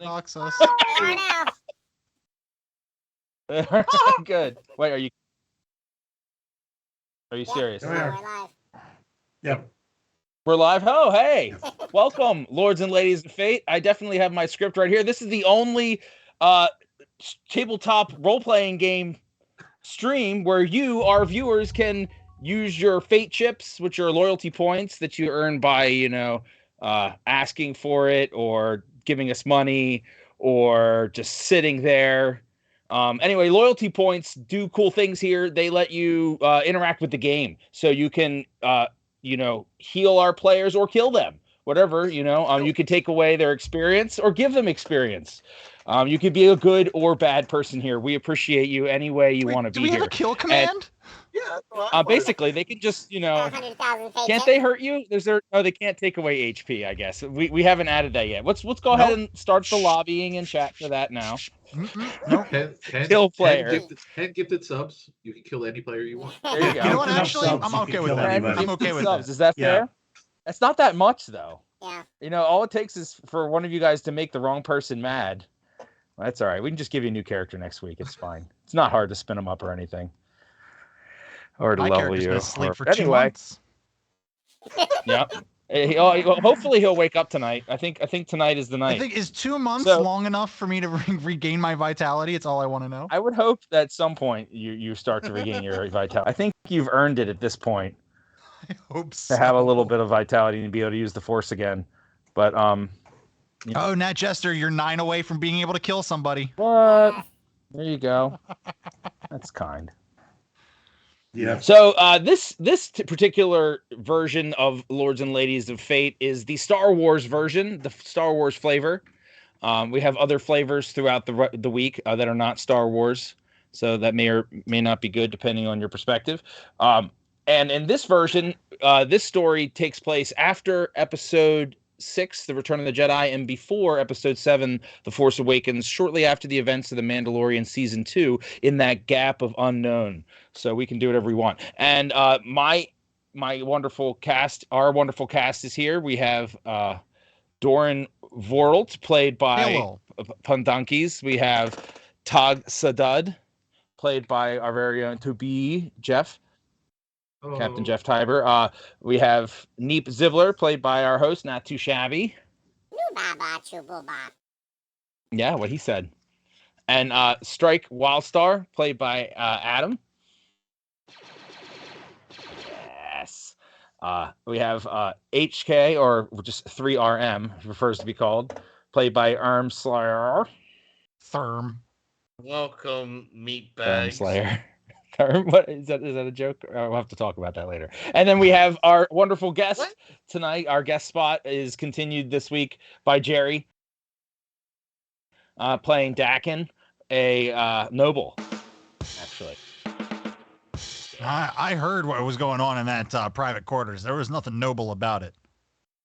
Dox us. Good. Wait, are you serious? We're live. Yep. We're live. Oh, hey. Welcome, lords and ladies of fate. I definitely have my script right here. This is the only tabletop role-playing game stream where you, our viewers, can use your fate chips, which are loyalty points that you earn by, asking for it or giving us money or just sitting there. Anyway, loyalty points do cool things here. They let you interact with the game, so you can heal our players or kill them, whatever. You can take away their experience or give them experience. You could be a good or bad person here. We appreciate you any way you want to be Do we here. have a kill command? And, basically, they can just, 100,000 fake can't they hurt you? No, they can't take away HP, I guess. We haven't added that yet. Let's go ahead and start the lobbying and chat for that now. Nope. Kill player. 10 gifted subs. You can kill any player you want. There you go. You know what? Enough Actually, subs, I'm you okay can with kill that. anybody. I'm okay with Subs. that. Is that Yeah. fair? That's not that much, though. Yeah. All it takes is for one of you guys to make the wrong person mad. Well, that's all right. We can just give you a new character next week. It's fine. It's not hard to spin them up or anything. Or to My level character's you. been asleep for 2 Anyway, months. Yep. Hopefully he'll wake up tonight. I think tonight is the night. I think is 2 months So- long enough for me to regain my vitality? It's all I want to know. I would hope that at some point you start to regain your vitality. I think you've earned it at this point I hope so. to have a little bit of vitality and be able to use the force again. But Oh, Nat Jester, you're 9 away from being able to kill somebody. what? There you go. That's kind. Yeah. So this particular version of Lords and Ladies of Fate is the Star Wars version, the Star Wars flavor. We have other flavors throughout the week that are not Star Wars, so that may or may not be good depending on your perspective. And in this version, this story takes place after Episode 6, The Return of the Jedi, and before Episode 7, The Force Awakens, shortly after the events of The Mandalorian Season 2, in that gap of unknown. So we can do whatever we want. And my wonderful cast, our wonderful cast is here. We have Doran Vorlt, played by Pundankies. We have Tog Sadud, played by our very own to-be Jeff. Captain Jeff Tiber. We have Neep Zivler, played by our host, Not Too Shabby. Yeah, what he said. And Strike Wildstar, played by Adam. Yes. We have HK, or just 3RM, he prefers to be called, played by Arm Slayer. Therm. Welcome, Arm meatbags. Slayer. What is that? Is that a joke? We'll have to talk about that later. And then we have our wonderful guest tonight. Our guest spot is continued this week by Jerry, playing Dakin, a noble, actually. I heard what was going on in that private quarters. There was nothing noble about it.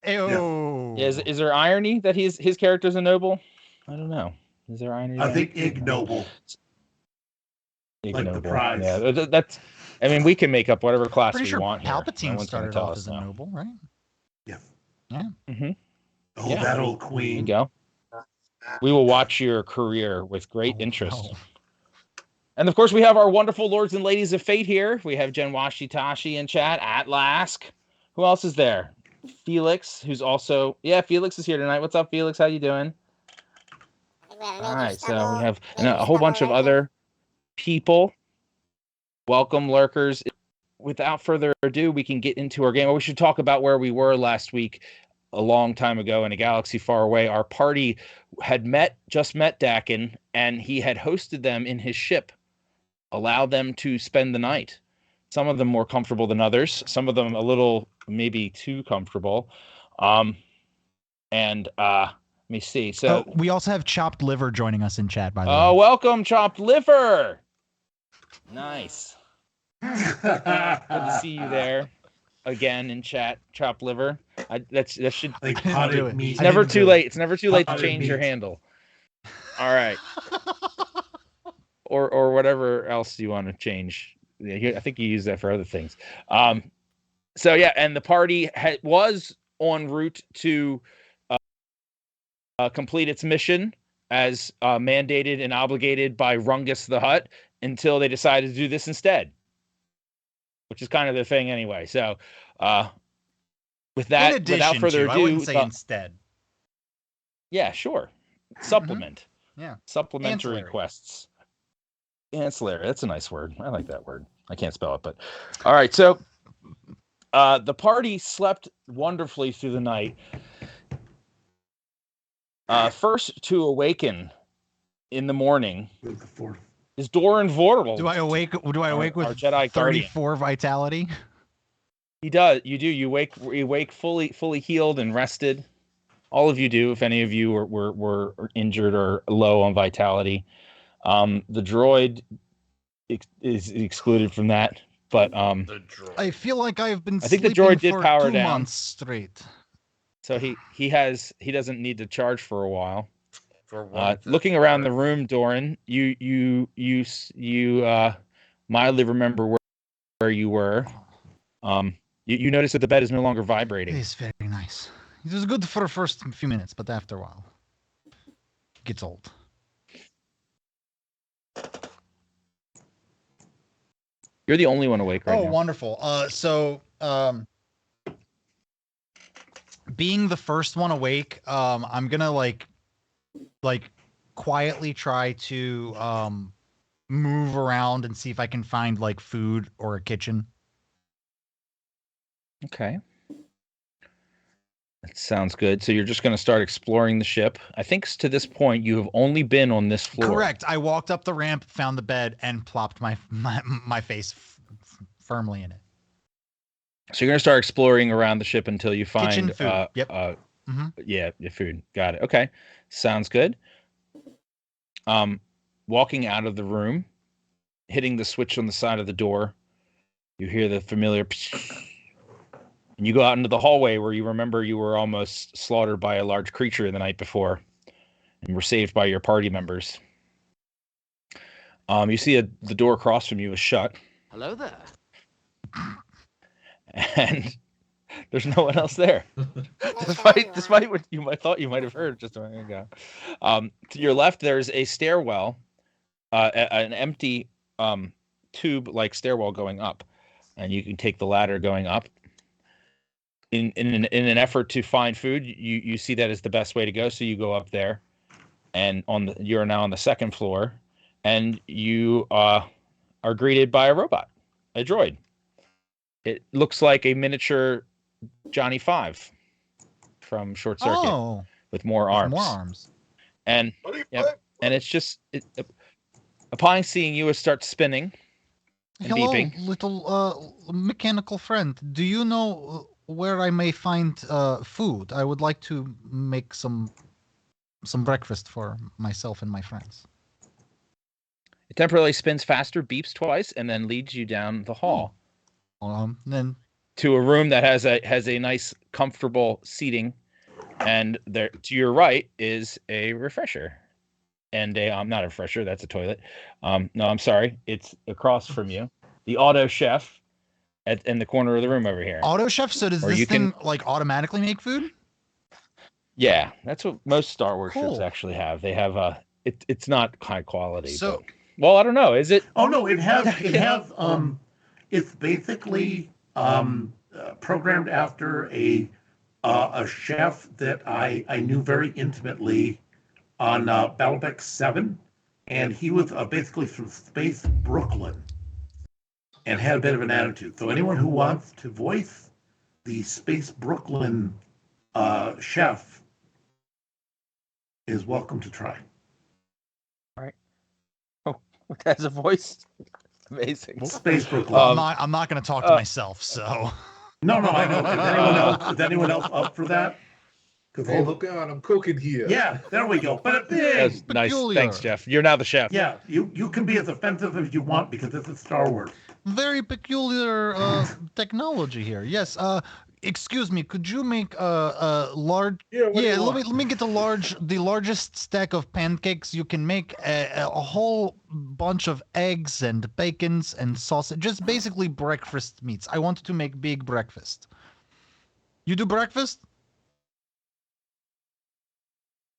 Ayo. Is there irony that his character's a noble? I don't know. Is there irony? I think ignoble. Ignoble. Like the prize. Yeah, that's. I mean, we can make up whatever class Pretty we sure want. No Palpatine one's gonna started tell off us as a no. noble, right? Yeah. Yeah. Mm-hmm. Oh, Yeah. that old There you queen. go. We will watch your career with great interest. no. And of course, we have our wonderful lords and ladies of fate here. We have Jen Washitashi in chat, Atlask. Who else is there? Felix, who's also Felix is here tonight. What's up, Felix? How you doing? All right, so we have a whole bunch of other people. Welcome, lurkers. Without further ado, we can get into our game. We should talk about where we were last week, a long time ago in a galaxy far away. Our party had just met Dakin, and he had hosted them in his ship, allowed them to spend the night. Some of them more comfortable than others. Some of them a little maybe too comfortable. Let me see. So we also have Chopped Liver joining us in chat, by the way. oh, welcome, Chopped Liver. Nice. Good to see you there again in chat, Chopped Liver. That should. Like do potted it. meat. It's never too late. It's never too late to Potted change your meat. handle. All right. or whatever else you want to change. Yeah, I think you use that for other things. So yeah, and the party was en route to complete its mission as mandated and obligated by Rungus the Hutt until they decided to do this instead, which is kind of the thing anyway. So, with that, In addition without further to, I ado, wouldn't say instead. yeah, sure, supplement, Yeah. supplementary Ancillary. quests, ancillary. That's a nice word. I like that word. I can't spell it, but all right. So, the party slept wonderfully through the night. First to awaken in the morning Move the fourth. is Doran Vortal. Do I awake with our Jedi 34 vitality? He does. You do. You wake fully healed and rested. All of you do. If any of you were injured or low on vitality, the droid is excluded from that. But The droid. I feel like I've been I think the sleeping droid did for power 2 down. months straight. so he doesn't need to charge for a while. For one, Looking around the room, Doran, you mildly remember where you were. You notice that the bed is no longer It vibrating. is very nice. It was good for the first few minutes, but after a while, it gets old. You're the only one awake right Oh, now. wonderful. Being the first one awake, I'm gonna like quietly try to move around and see if I can find like food or a kitchen. Okay. That sounds good. So you're just going to start exploring the ship. I think to this point you have only been on this floor. Correct. I walked up the ramp, found the bed, and plopped my face firmly in it. So you're going to start exploring around the ship until you find Kitchen food. Yep. Yeah, your food. Got it. Okay. Sounds good. Walking out of the room, hitting the switch on the side of the door, you hear the familiar and you go out into the hallway where you remember you were almost slaughtered by a large creature the night before and were saved by your party members. You see the door across from you is shut. Hello there. And there's no one else there, despite what thought you might have heard just a minute ago. To your left, there's a stairwell, an empty tube-like stairwell going up, and you can take the ladder going up. In an effort to find food, you see that as the best way to go, so you go up there, and you're now on the second floor, and you are greeted by a robot, a droid. It looks like a miniature Johnny Five from Short Circuit with more arms. And and it's just upon seeing you, it starts spinning and Hello, beeping. little mechanical friend. Do you know where I may find food? I would like to make some breakfast for myself and my friends. It temporarily spins faster, beeps twice, and then leads you down the hall. Then to a room that has a nice, comfortable seating, and there to your right is a refresher, and not a refresher, that's a toilet. No, I'm sorry, it's across from you, the auto chef in the corner of the room over here. Auto chef. So does this thing like automatically make food? Yeah, that's what most Star Wars ships Cool. actually have. They have it's not high quality. So- but, well, I don't know. Is it? Oh no, it has it's basically programmed after a chef that I knew very intimately on Battlebeck 7, and he was basically from Space Brooklyn and had a bit of an attitude. So anyone who wants to voice the Space Brooklyn chef is welcome to try. It has a voice. Amazing. Space Brooklyn. I'm not going to talk to myself. So No, I know. Is anyone else up for that? Oh, look out, I'm cooking here. Yeah, there we go. But That's nice. Peculiar. Thanks, Jeff. You're now the chef. yeah, you can be as offensive as you want because this is Star Wars. very peculiar technology here. Yes. Excuse me. Could you make a large? Yeah, what do you let want? me get the largest stack of pancakes you can make. A whole bunch of eggs and bacons and sausage. Just basically breakfast meats. I want to make big breakfast. You do breakfast?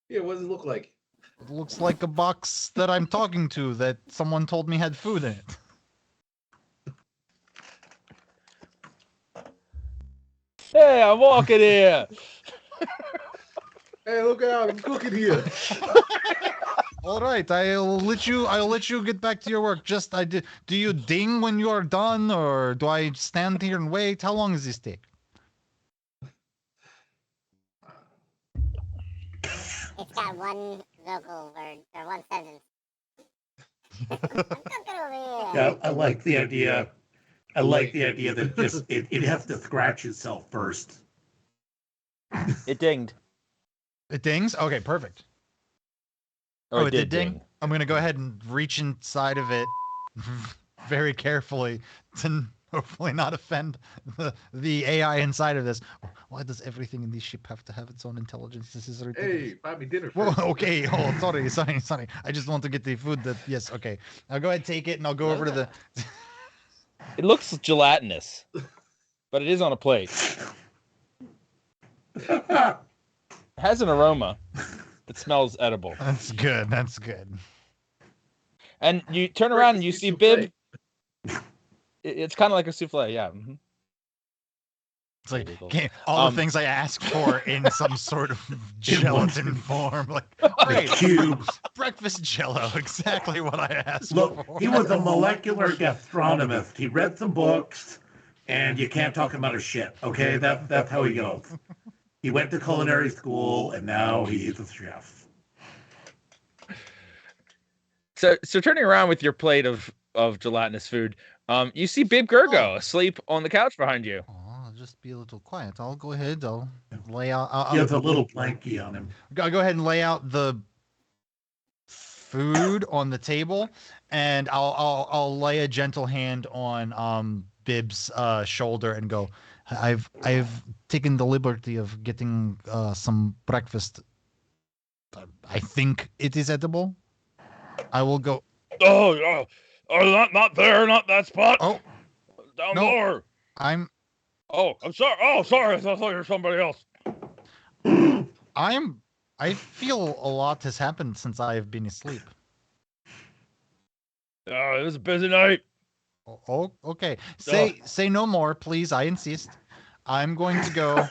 Yeah, what does it look like? It looks like a box that I'm talking to that someone told me had food in it. Hey, I'm walking here. Hey, look out! I'm cooking here. All right, I'll let you get back to your work. Just do you ding when you are done, or do I stand here and wait? How long does this take? It's got one vocal word or one sentence. I'm cooking over here. Yeah, I like the idea. I like the idea that just it has to scratch itself first. It dinged. It dings? Okay, perfect. Oh, it did ding? I'm going to go ahead and reach inside of it very carefully to hopefully not offend the AI inside of this. Why does everything in this ship have to have its own intelligence? This is ridiculous. Hey, buy me dinner Whoa, first. okay. Oh, sorry. I just want to get the food that, yes, okay. I'll go ahead and take it and I'll go over to the... It looks gelatinous, but it is on a plate. It has an aroma. It smells edible. That's good. That's good. And you turn around and you see Bib. It's kind of like a souffle, yeah. Mm-hmm. It's like Illegal. all the things I asked for in some sort of gelatin form. Like, great, Cubes. breakfast jello, exactly what I asked Look, for. he was a molecular gastronomist. He read some books, and you can't talk him out of shit. Okay, that's how he goes. He went to culinary school, and now he's a chef. So turning around with your plate of gelatinous food, you see Bib Gergo asleep on the couch behind you. Oh, just be a little quiet. I'll go ahead. I'll lay out. He has a little blankie on him. I'll go ahead and lay out the food on the table, and I'll lay a gentle hand on Bib's shoulder and go. I've taken the liberty of getting some breakfast. I think it is edible. I will go. Oh, not there, not that spot. Oh, down no. lower. I'm I'm sorry. Oh, sorry. I thought you were somebody else. I feel a lot has happened since I have been asleep. It was a busy night. Oh, okay. Say no more, please. I insist. I'm going to go,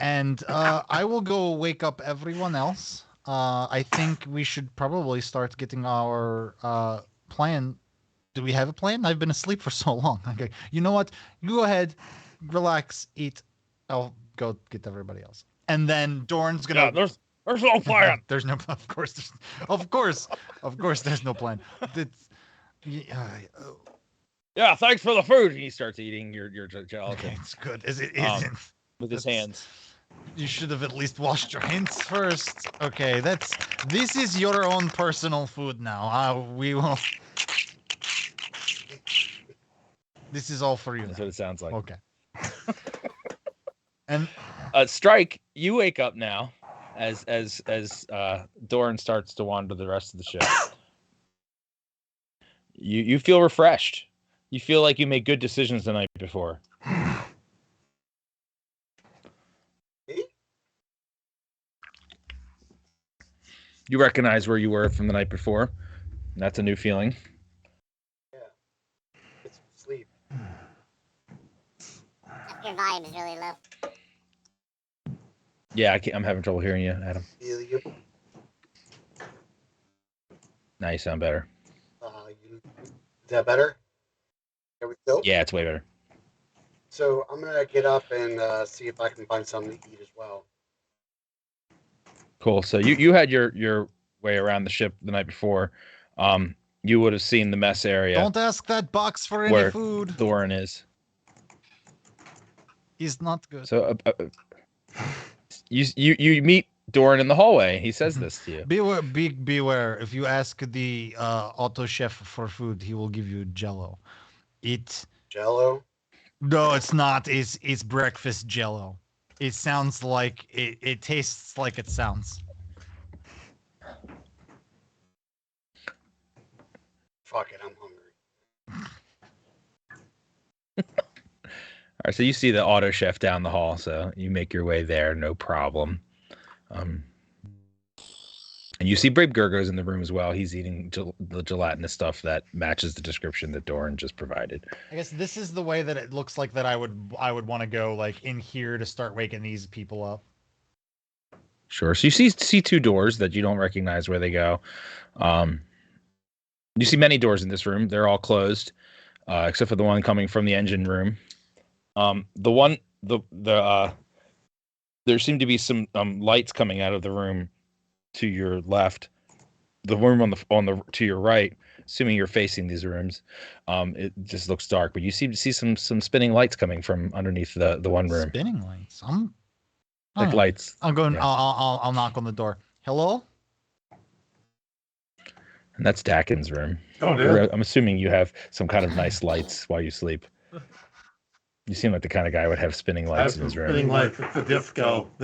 and I will go wake up everyone else. I think we should probably start getting our plan. Do we have a plan? I've been asleep for so long. Okay. You know what? You go ahead, relax, eat. I'll go get everybody else. And then Dorn's gonna. Yeah, there's no plan. There's no. Of course, there's no plan. It's. Yeah, thanks for the food. He starts eating your gelatin. Okay, it's good. Is it? With his hands. You should have at least washed your hands first. Okay, this is your own personal food now. We will. This is all for you. That's now. what it sounds like. Okay. And Strike, you wake up now as Doran starts to wander the rest of the ship. You feel refreshed. You feel like you made good decisions the night before. You recognize where you were from the night before. That's a new feeling. Yeah. It's sleep. Your volume is really low. Yeah, I'm having trouble hearing you, Adam. Feel you. Now you sound better. Is that better? There we go. Yeah, it's way better. So I'm gonna get up and see if I can find something to eat as well. Cool. So you had your way around the ship the night before. You would have seen the mess area. don't ask that box for any where food. Doran is. He's not good. So you meet Doran in the hallway. He says this to you. Beware. If you ask the auto chef for food, he will give you Jello. Jello. No, it's not. It's breakfast Jello. It sounds like it tastes like it sounds. Fuck it, I'm hungry. All right, so you see the auto chef down the hall, so you make your way there, no problem. And you see Brave Gurgo's in the room as well. He's eating the gelatinous stuff that matches the description that Doran just provided. I guess this is the way that it looks like that I would want to go, like, in here to start waking these people up. Sure. So you see two doors that you don't recognize where they go. You see many doors in this room. They're all closed, except for the one coming from the engine room. There seem to be some lights coming out of the room to your left. The room on the to your right, assuming you're facing these rooms, it just looks dark. But you seem to see some spinning lights coming from underneath the one room. Spinning lights. Like lights. I'm going. Yeah. I'll knock on the door. Hello. And that's Dakin's room. Oh, yeah. I'm assuming you have some kind of nice lights while you sleep. You seem like the kind of guy who would have spinning lights in his room. Spinning lights. It's the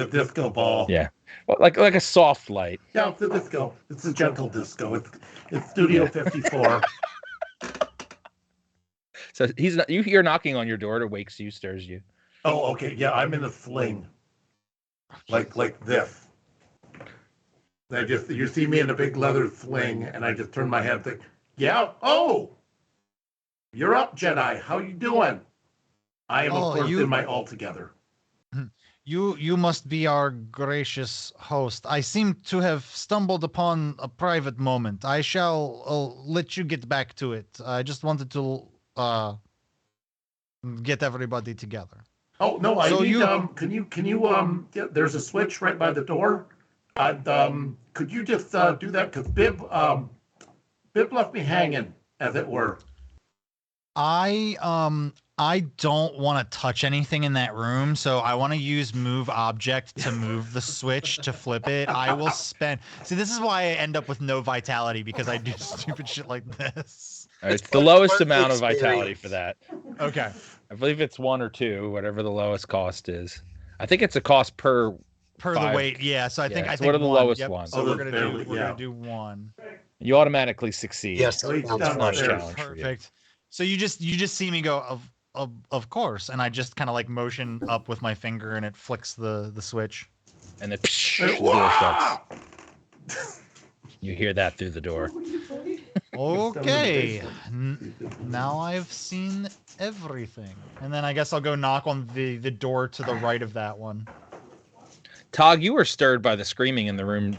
disco ball. Yeah, well, like a soft light. Yeah, it's a disco. It's a gentle disco. It's Studio 54. So he's not. You hear knocking on your door. It wakes you, stirs you. Oh, okay. Yeah, I'm in a sling. Like this. You see me in a big leather sling, and I just turn my head and think, yeah, oh, you're up, Jedi. How you doing? I am, of course, in my altogether. You must be our gracious host. I seem to have stumbled upon a private moment. I shall let you get back to it. I just wanted to get everybody together. Oh no, can you there's a switch right by the door. Could you just do that? Because Bib left me hanging, as it were. I don't want to touch anything in that room, so I want to use move object to move the switch to flip it. I will spend. See, this is why I end up with no vitality, because I do stupid shit like this. It's the lowest amount of vitality for that. Okay. I believe it's 1 or 2, whatever the lowest cost is. I think it's a cost per the weight. Yeah. So I think what are the one. lowest Yep. ones? So we're gonna do 1. You automatically succeed. Yes, It's not a challenge for you. Perfect. So you just see me go of course, and I just kind of like motion up with my finger, and it flicks the switch. And then the door shuts. You hear that through the door. Okay. Now I've seen everything. And then I guess I'll go knock on the door to the right of that one. Tog, you were stirred by the screaming in the room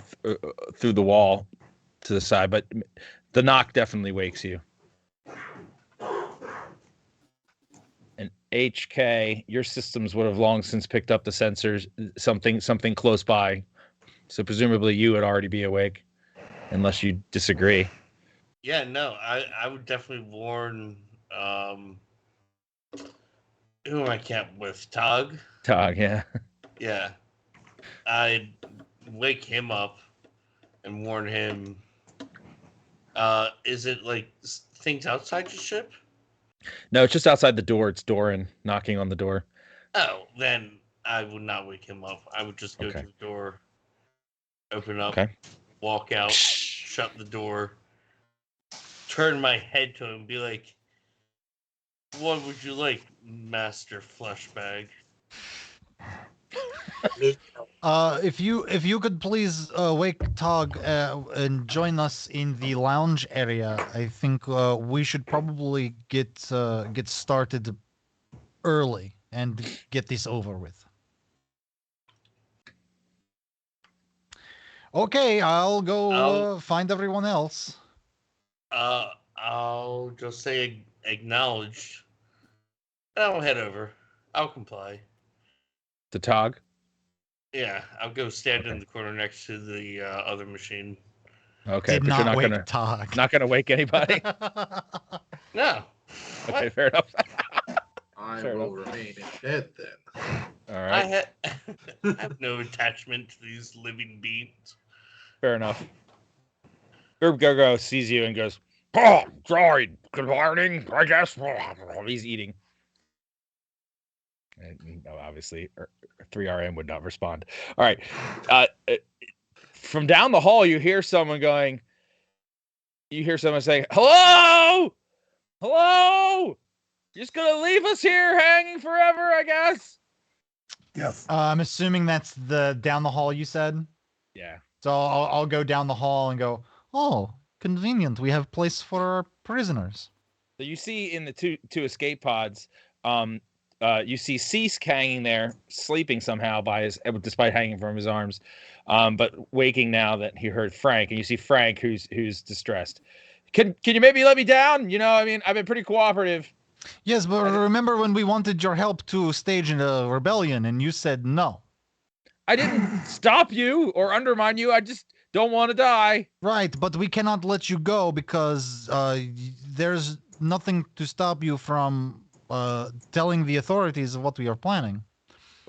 through the wall to the side, but the knock definitely wakes you. And HK, your systems would have long since picked up the sensors, something close by. So presumably you would already be awake, unless you disagree. Yeah, no, I would definitely warn who am I camped with? Tog? Tog, yeah. Yeah. I'd wake him up and warn him. Is it like things outside your ship? No, it's just outside the door. It's Doran knocking on the door. Oh, then I would not wake him up. I would just go to the door, open up, walk out, shut the door, turn my head to him, be like, "What would you like, Master Fleshbag?" If you could please wake Tog and join us in the lounge area, I think we should probably get started early and get this over with. Okay, I'll go find everyone else. I'll just say acknowledged. I'll head over. I'll comply. To Tog? Yeah, I'll go stand in the corner next to the other machine. Okay, Did but you're not wake gonna Tog. not gonna wake anybody. No. Okay, fair enough. I Fair will remain in bed then. All right, I have no attachment to these living beings. fair enough. Gergo sees you and goes, "Oh, droid, good morning, I guess." He's eating. And, obviously, 3RM would not respond. All right. From down the hall, you hear someone saying, "Hello? Hello? You're just going to leave us here hanging forever, I guess?" Yes. I'm assuming that's the down the hall you said? Yeah. So I'll go down the hall and go, oh, convenient. We have place for our prisoners. So you see in the two escape pods, you see Cease hanging there, sleeping somehow despite hanging from his arms, but waking now that he heard Frank, and you see Frank who's distressed. Can you maybe let me down? You know, I mean, I've been pretty cooperative. Yes, but remember when we wanted your help to stage a rebellion and you said no? I didn't stop you or undermine you. I just don't want to die. Right, but we cannot let you go because there's nothing to stop you from telling the authorities of what we are planning.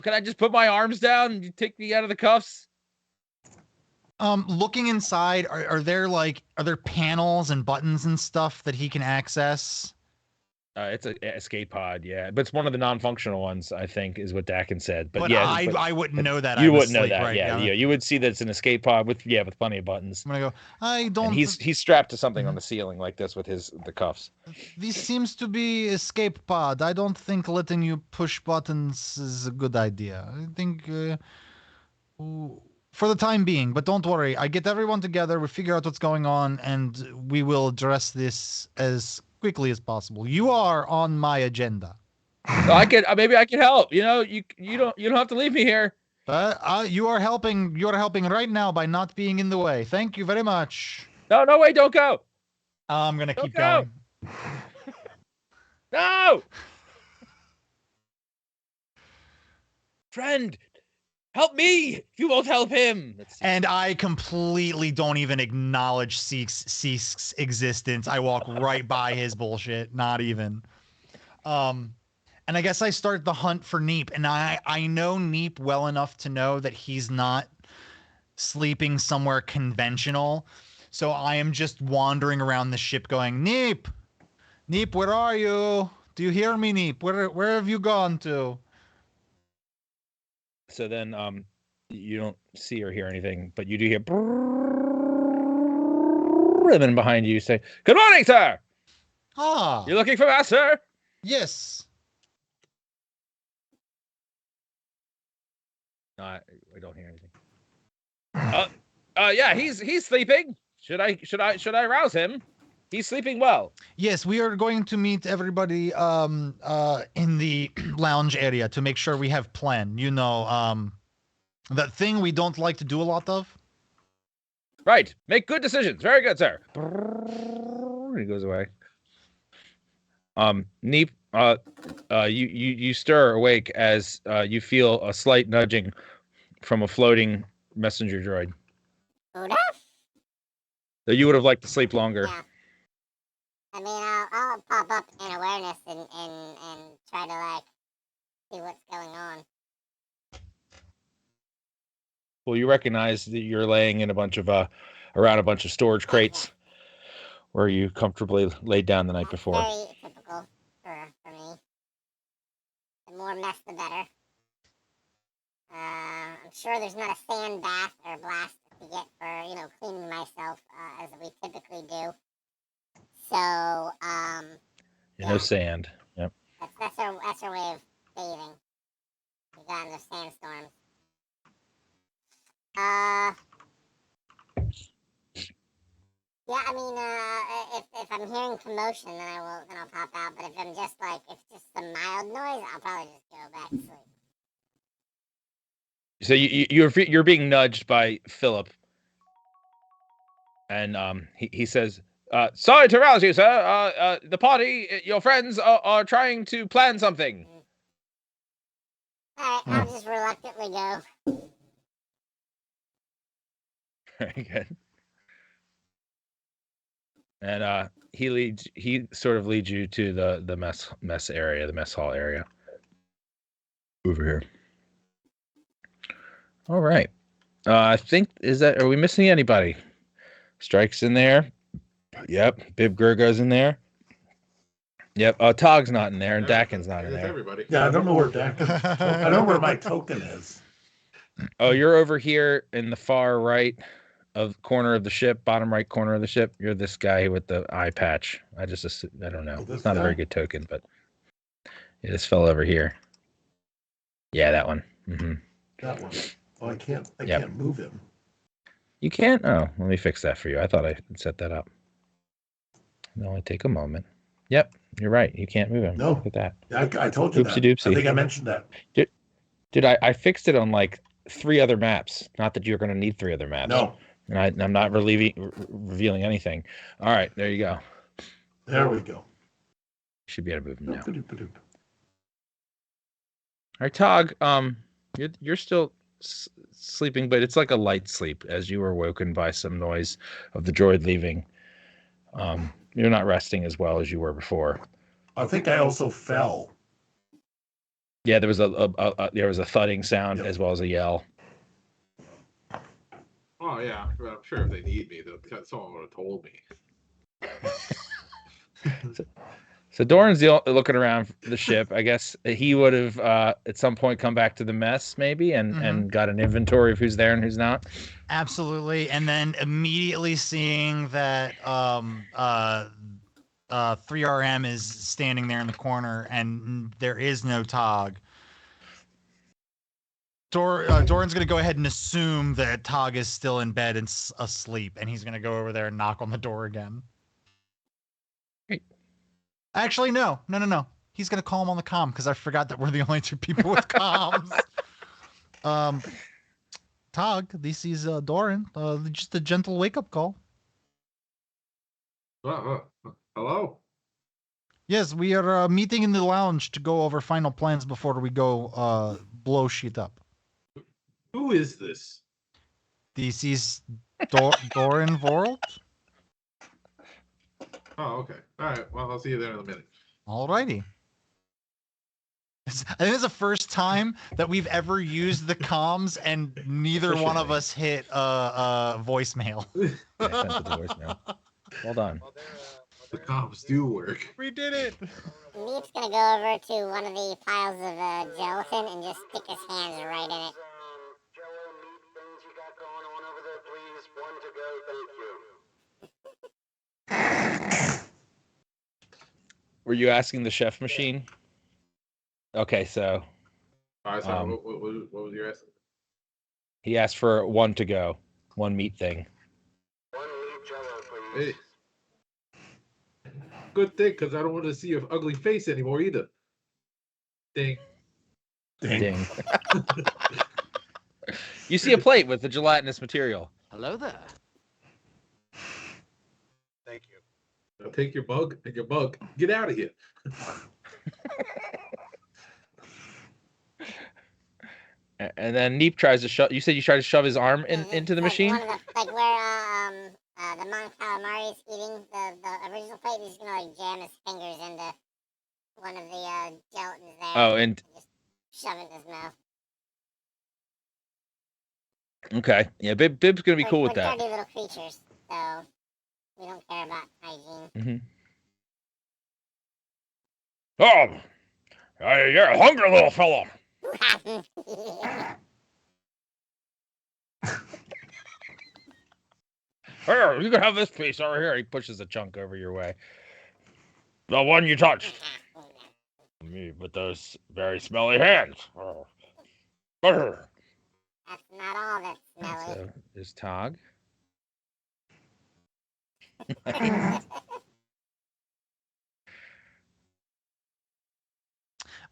Can I just put my arms down and you take me out of the cuffs? Looking inside, are there panels and buttons and stuff that he can access? It's an escape pod, yeah, but it's one of the non-functional ones, I think, is what Dakin said. But yeah, I wouldn't know that. You wouldn't know that, right? Yeah, you would see that it's an escape pod with plenty of buttons. I'm gonna go. I don't. And he's strapped to something on the ceiling like this with the cuffs. This seems to be escape pod. I don't think letting you push buttons is a good idea. I think for the time being, but don't worry. I get everyone together. We figure out what's going on, and we will address this as quickly as possible. You are on my agenda. Maybe I can help. You know, you don't have to leave me here. You are helping. You are helping right now by not being in the way. Thank you very much. No, wait, don't go. I'm gonna keep going. No, friend, help me. You won't help him. And I completely don't even acknowledge Seek's existence. I walk right by his bullshit. Not even. And I guess I start the hunt for Neep, and I know Neep well enough to know that he's not sleeping somewhere conventional. So I am just wandering around the ship going, Neep, where are you? Do you hear me, Neep? Where have you gone to? So then you don't see or hear anything, but you do hear and then behind you say, "Good morning, sir." Ah. You're looking for Master? Yes. No, I don't hear anything. Yeah, he's sleeping. Should I rouse him? He's sleeping well. Yes, we are going to meet everybody in the lounge area to make sure we have plan. You know, that thing we don't like to do a lot of. Right. Make good decisions. Very good, sir. He goes away. Neep, you stir awake as you feel a slight nudging from a floating messenger droid. Buddha? So you would have liked to sleep longer. Yeah. I mean, I'll pop up in awareness and try to, like, see what's going on. Well, you recognize that you're laying in around a bunch of storage crates where you comfortably laid down the night before. Very typical for me. The more mess, the better. I'm sure there's not a sand bath or blast to get for, cleaning myself, as we typically do. So, No sand. Yep. That's our way of bathing. We got in the sandstorms. Yeah, I mean, if I'm hearing commotion, then I'll pop out. But if I'm just if it's just some mild noise, I'll probably just go back to sleep. So you're being nudged by Philip, and he says, "Sorry to rouse you, sir. The party, your friends are trying to plan something." All right, I'll just reluctantly go. Very good. And he sort of leads you to the mess area, the mess hall area. Over here. All right. I think are we missing anybody? Strike's in there. Yep. Bib Gurga's in there. Yep. Tog's not in there, and Dakin's not in there. Everybody. Yeah, I don't know where Dakin. I know where my token is. Oh, you're over here in the far right of corner of the ship, bottom right corner of the ship. You're this guy with the eye patch. I don't know. Oh, it's not a very good token, but yeah, this fellow over here. Yeah, that one. Mm-hmm. That one. Oh, I can't move him. You can't? Oh, let me fix that for you. I thought I had set that up. It'll only take a moment. Yep, you're right. You can't move him. No. Look at that. I told you Oopsie that. doopsie. I think I mentioned that. Did I fixed it on like 3 other maps? Not that you're going to need 3 other maps. No. And I'm not revealing anything. All right, there you go. There we go. Should be able to move him now. Doop-a-doop-a-doop. All right, Tog. You're still sleeping, but it's like a light sleep as you were woken by some noise of the droid leaving. You're not resting as well as you were before. I think I also fell. Yeah, there was a thudding sound as well as a yell. Oh yeah, I'm sure if they need me, someone would have told me. So Doran's looking around the ship. I guess he would have at some point come back to the mess maybe and got an inventory of who's there and who's not. Absolutely. And then immediately seeing that 3RM is standing there in the corner and there is no Tog. Doran's going to go ahead and assume that Tog is still in bed and asleep, and he's going to go over there and knock on the door again. Great. Actually, no. He's going to call him on the comm because I forgot that we're the only 2 people with comms. Tog, this is Doran. Just a gentle wake-up call. Hello? Yes, we are meeting in the lounge to go over final plans before we go blow shit up. Who is this? This is Doran Vorld. Oh, okay. All right. Well, I'll see you there in a minute. Alrighty. I think it's the first time that we've ever used the comms and neither one of us hit voicemail. Yeah, sent it to voicemail. Hold on. The comps do work. We did it. Meep's gonna go over to one of the piles of gelatin and just stick his hands right in it. Jello meat things you got going on over there, please? One to go, thank you. Were you asking the chef machine? Okay, so All right, so what was your answer? he asked for 1 to go, 1 meat thing. One meat Jello, please. Hey. Good thing, because I don't want to see your ugly face anymore either. Ding. Ding. You see a plate with the gelatinous material. Hello there. Thank you. Now take your mug and your mug. Get out of here. And then Neep tries to shove. You said you tried to shove his arm into the machine. One of the, like where the Mon Calamari is eating the original plate. He's gonna like jam his fingers into one of the gelatins there. Oh, and just shove it in his mouth. okay, yeah, Bib's gonna be cool with that. We're dirty little creatures, so we don't care about hygiene. Mm-hmm. Oh, you're a hungry little fella. Here, you can have this piece over here. He pushes a chunk over your way. The one you touched. Me with those very smelly hands. That's not all that's smelly. So there's Tog.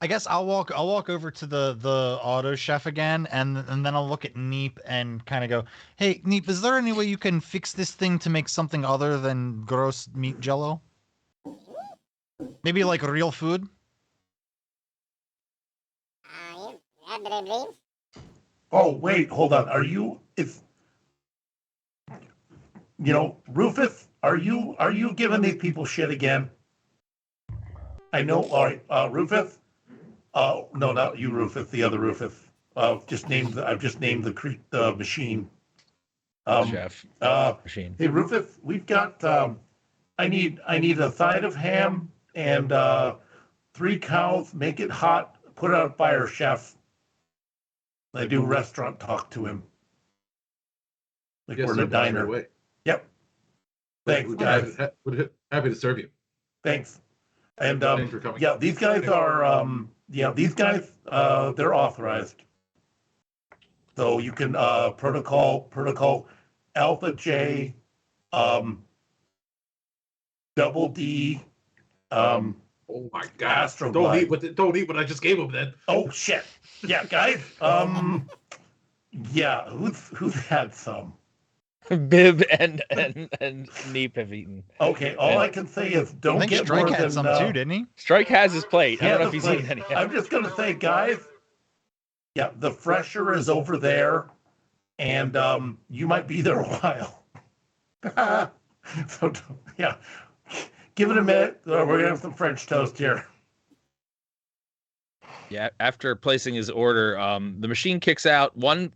I guess I'll walk over to the auto chef again, and then I'll look at Neep and kind of go, "Hey, Neep, is there any way you can fix this thing to make something other than gross meat Jello? Maybe like real food?" Yeah, but I believe. Oh, wait, hold on. Are you, Rufus, are you giving these people shit again? I know, all right, Rufus? No, not you, Rufus, the other Rufus. I've just named the machine. Chef. Machine. Hey, Rufus, we've got, I need a side of ham and 3 cows, make it hot, put it on fire, chef. I do restaurant talk to him. Like Yes, we're in sir, a diner. right away. Yep. Thanks, guys. Happy to serve you. Thanks. And Thanks for coming. yeah, these guys are they're authorized. So you can protocol Alpha J, Double D, Oh my god! Astroglide. Don't eat what I just gave him. Then. Oh shit! Yeah, guys. Yeah. Who's had some? Bib and Neep have eaten. Okay. All I can say is I don't think get Strike more had than. some too, didn't he? Strike has his plate. I Yeah, don't know the if he's plate. eaten any yet. I'm just gonna say, guys. Yeah, the fresher is over there, and you might be there a while. So yeah, give it a minute. We're gonna have some French toast here. Yeah, after placing his order, the machine kicks out one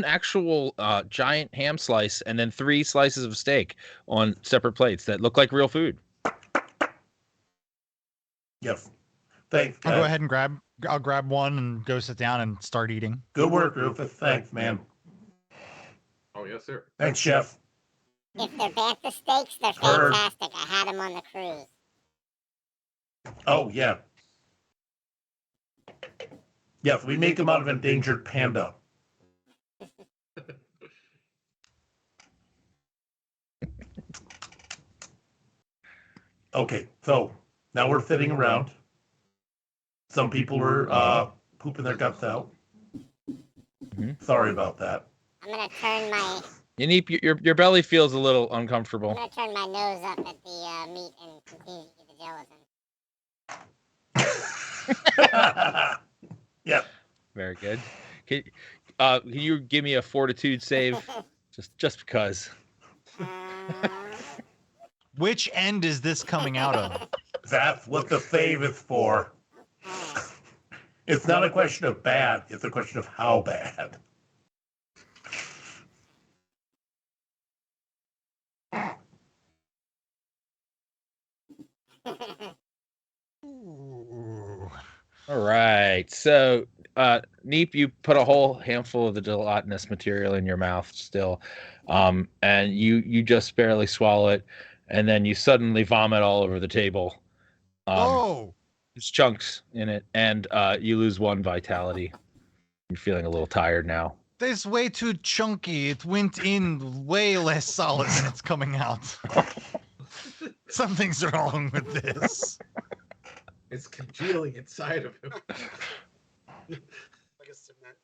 actual giant ham slice and then 3 slices of steak on separate plates that look like real food. Yes. Thanks, guys. I'll go ahead and I'll grab one and go sit down and start eating. Good work, Rufus. Thanks, man. Oh yes, sir. Thanks, Chef. If they're Bantha steaks, they're Heard. fantastic. I had them on the cruise. Oh yeah. Yes, we make them out of endangered panda. Okay, so now we're sitting around. Some people were pooping their guts out. Sorry about that. I'm gonna turn my Your belly feels a little uncomfortable. I'm gonna turn my nose up at the meat and continue to eat the gelatin. Yeah. Very good. Can you give me a fortitude save? just because. Which end is this coming out of? That's what the save is for. It's not a question of bad, it's a question of how bad. All right. So, Neep, you put a whole handful of the gelatinous material in your mouth still, and you just barely swallow it, and then you suddenly vomit all over the table. Oh, There's chunks in it, and you lose 1 vitality. You're feeling a little tired now. this way too chunky. It went in way less solid than it's coming out. Something's wrong with this. It's congealing inside of him. Like a cement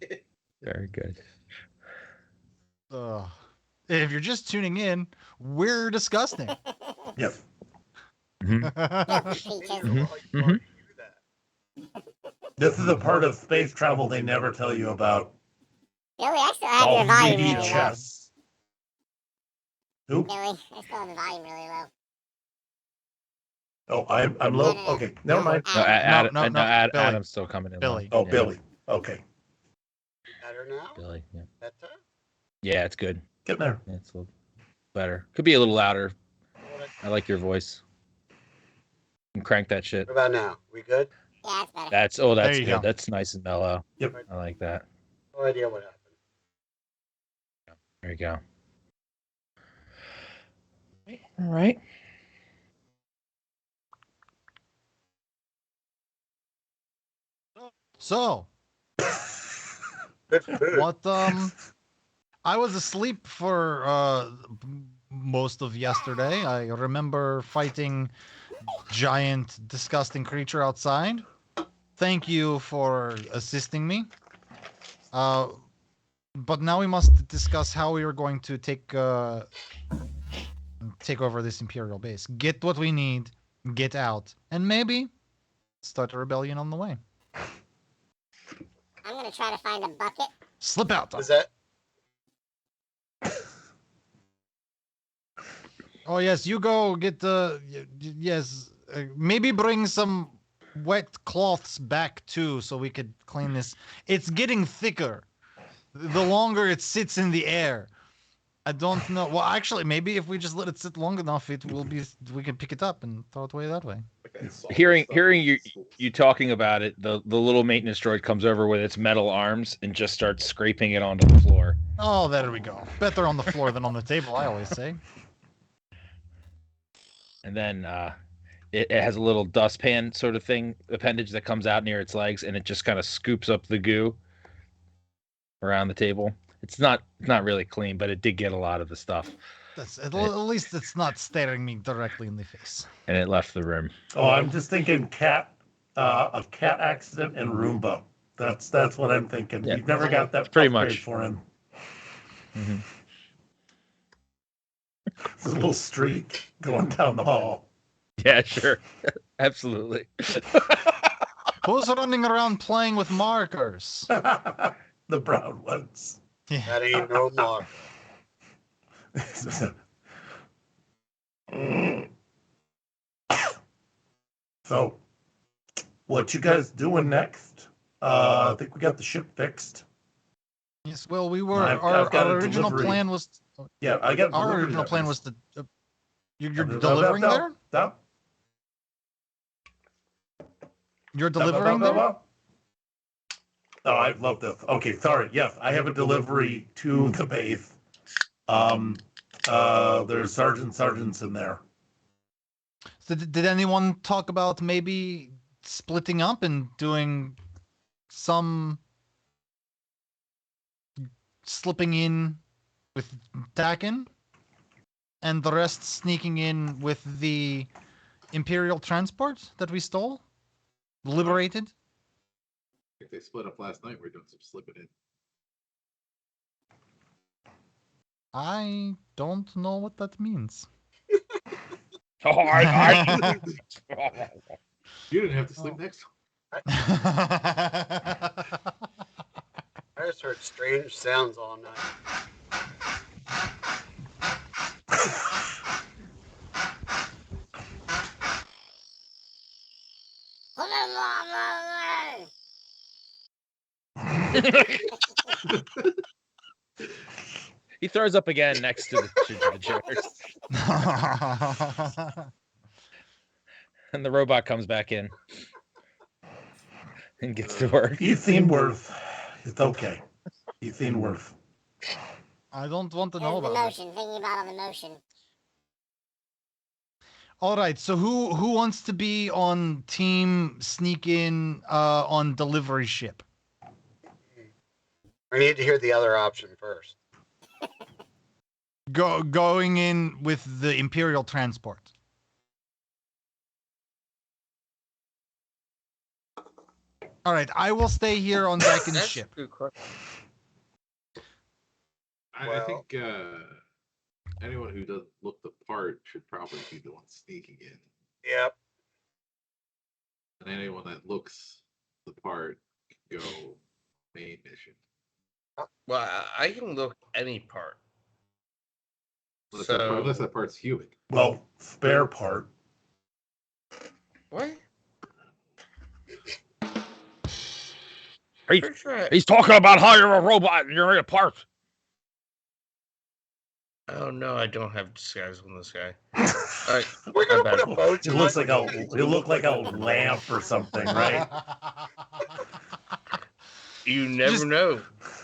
mix. Very good. If you're just tuning in, we're disgusting. Yes. Mhm. This is a part of space travel they never tell you about. Billy, I still have Called your volume 3D really low. chess. Who? Billy, I still have the volume really low. Oh, I'm low. No. Okay, never mind. No, No, Billy. Adam's still coming in. Billy. low. Oh, Yeah, Billy. Okay, Better now? Billy. Yeah. Better? Yeah, it's good. get there. Yeah, it's a little better. Could be a little louder. What I like your voice. And crank that shit. about now? We good? Yeah, it's better. That's There you good. go. That's nice and mellow. Yep. I like that. No idea what happened. There you go. All right. So, Good food. what I was asleep for most of yesterday. I remember fighting giant disgusting creature outside. Thank you for assisting me. But now we must discuss how we are going to take over this Imperial base. Get what we need, get out, and maybe start a rebellion on the way. I'm gonna try to find a bucket. Slip out. Is that? Oh yes, you go get the yes. Maybe bring some wet cloths back too, so we could clean this. It's getting thicker. The longer it sits in the air. I don't know. Well, actually, maybe if we just let it sit long enough, it will be. We can pick it up and throw it away that way. Hearing you talking about it, the little maintenance droid comes over with its metal arms and just starts scraping it onto the floor. Oh, there we go. Better on the floor than on the table, I always say. And then it has a little dustpan sort of thing appendage that comes out near its legs, and it just kind of scoops up the goo around the table. It's not really clean, but it did get a lot of the stuff, That's at least it's not staring me directly in the face. and it left the room. Oh, I'm just thinking a cat accident and Roomba. That's what I'm thinking. Yeah. You've never got that Pretty upgrade much. for him. Mm-hmm. It's a little streak going down the hall. Yeah, sure. Absolutely. Who's running around playing with markers? The brown ones. Yeah. That ain't no mark. So, what you guys doing next? I think we got the ship fixed. Yes. Well, we were. I've got Our a original delivery. plan was. Yeah, I got Our delivery original that plan was- was to. You're delivering there. No. You're delivering there. Oh, I love this. Okay, sorry. Yes, I have a delivery to the base. There's sergeants in there. So did anyone talk about maybe splitting up and doing some slipping in with Dakin and the rest sneaking in with the Imperial transport that we stole? Liberated? I think they split up last night. We're doing some slipping in. I don't know what that means. Oh, You didn't have to sleep next time. I just heard strange sounds all night. He throws up again next to the chairs, and the robot comes back in and gets to work. You've seen worth. It's okay. You've seen worth. I don't want to know Here's the about it. motion. Thinking about on the motion. All right, so who wants to be on team sneak in on delivery ship? I need to hear the other option first. Going in with the Imperial transport. All right, I will stay here on Dakin's That's ship. a good question. I Well- think anyone who doesn't look the part should probably be the one sneaking in. Yep. And anyone that looks the part can go main mission. Well, I can look any part. Unless that part's human. Well, spare part. What? Hey, Pretty sure he's talking about how you're a robot and you're in a part. Oh no, I don't have disguise on this guy. All right, We're gonna my put a bad. boat It looks like it looked like a lamp or something, right? You never Just- know.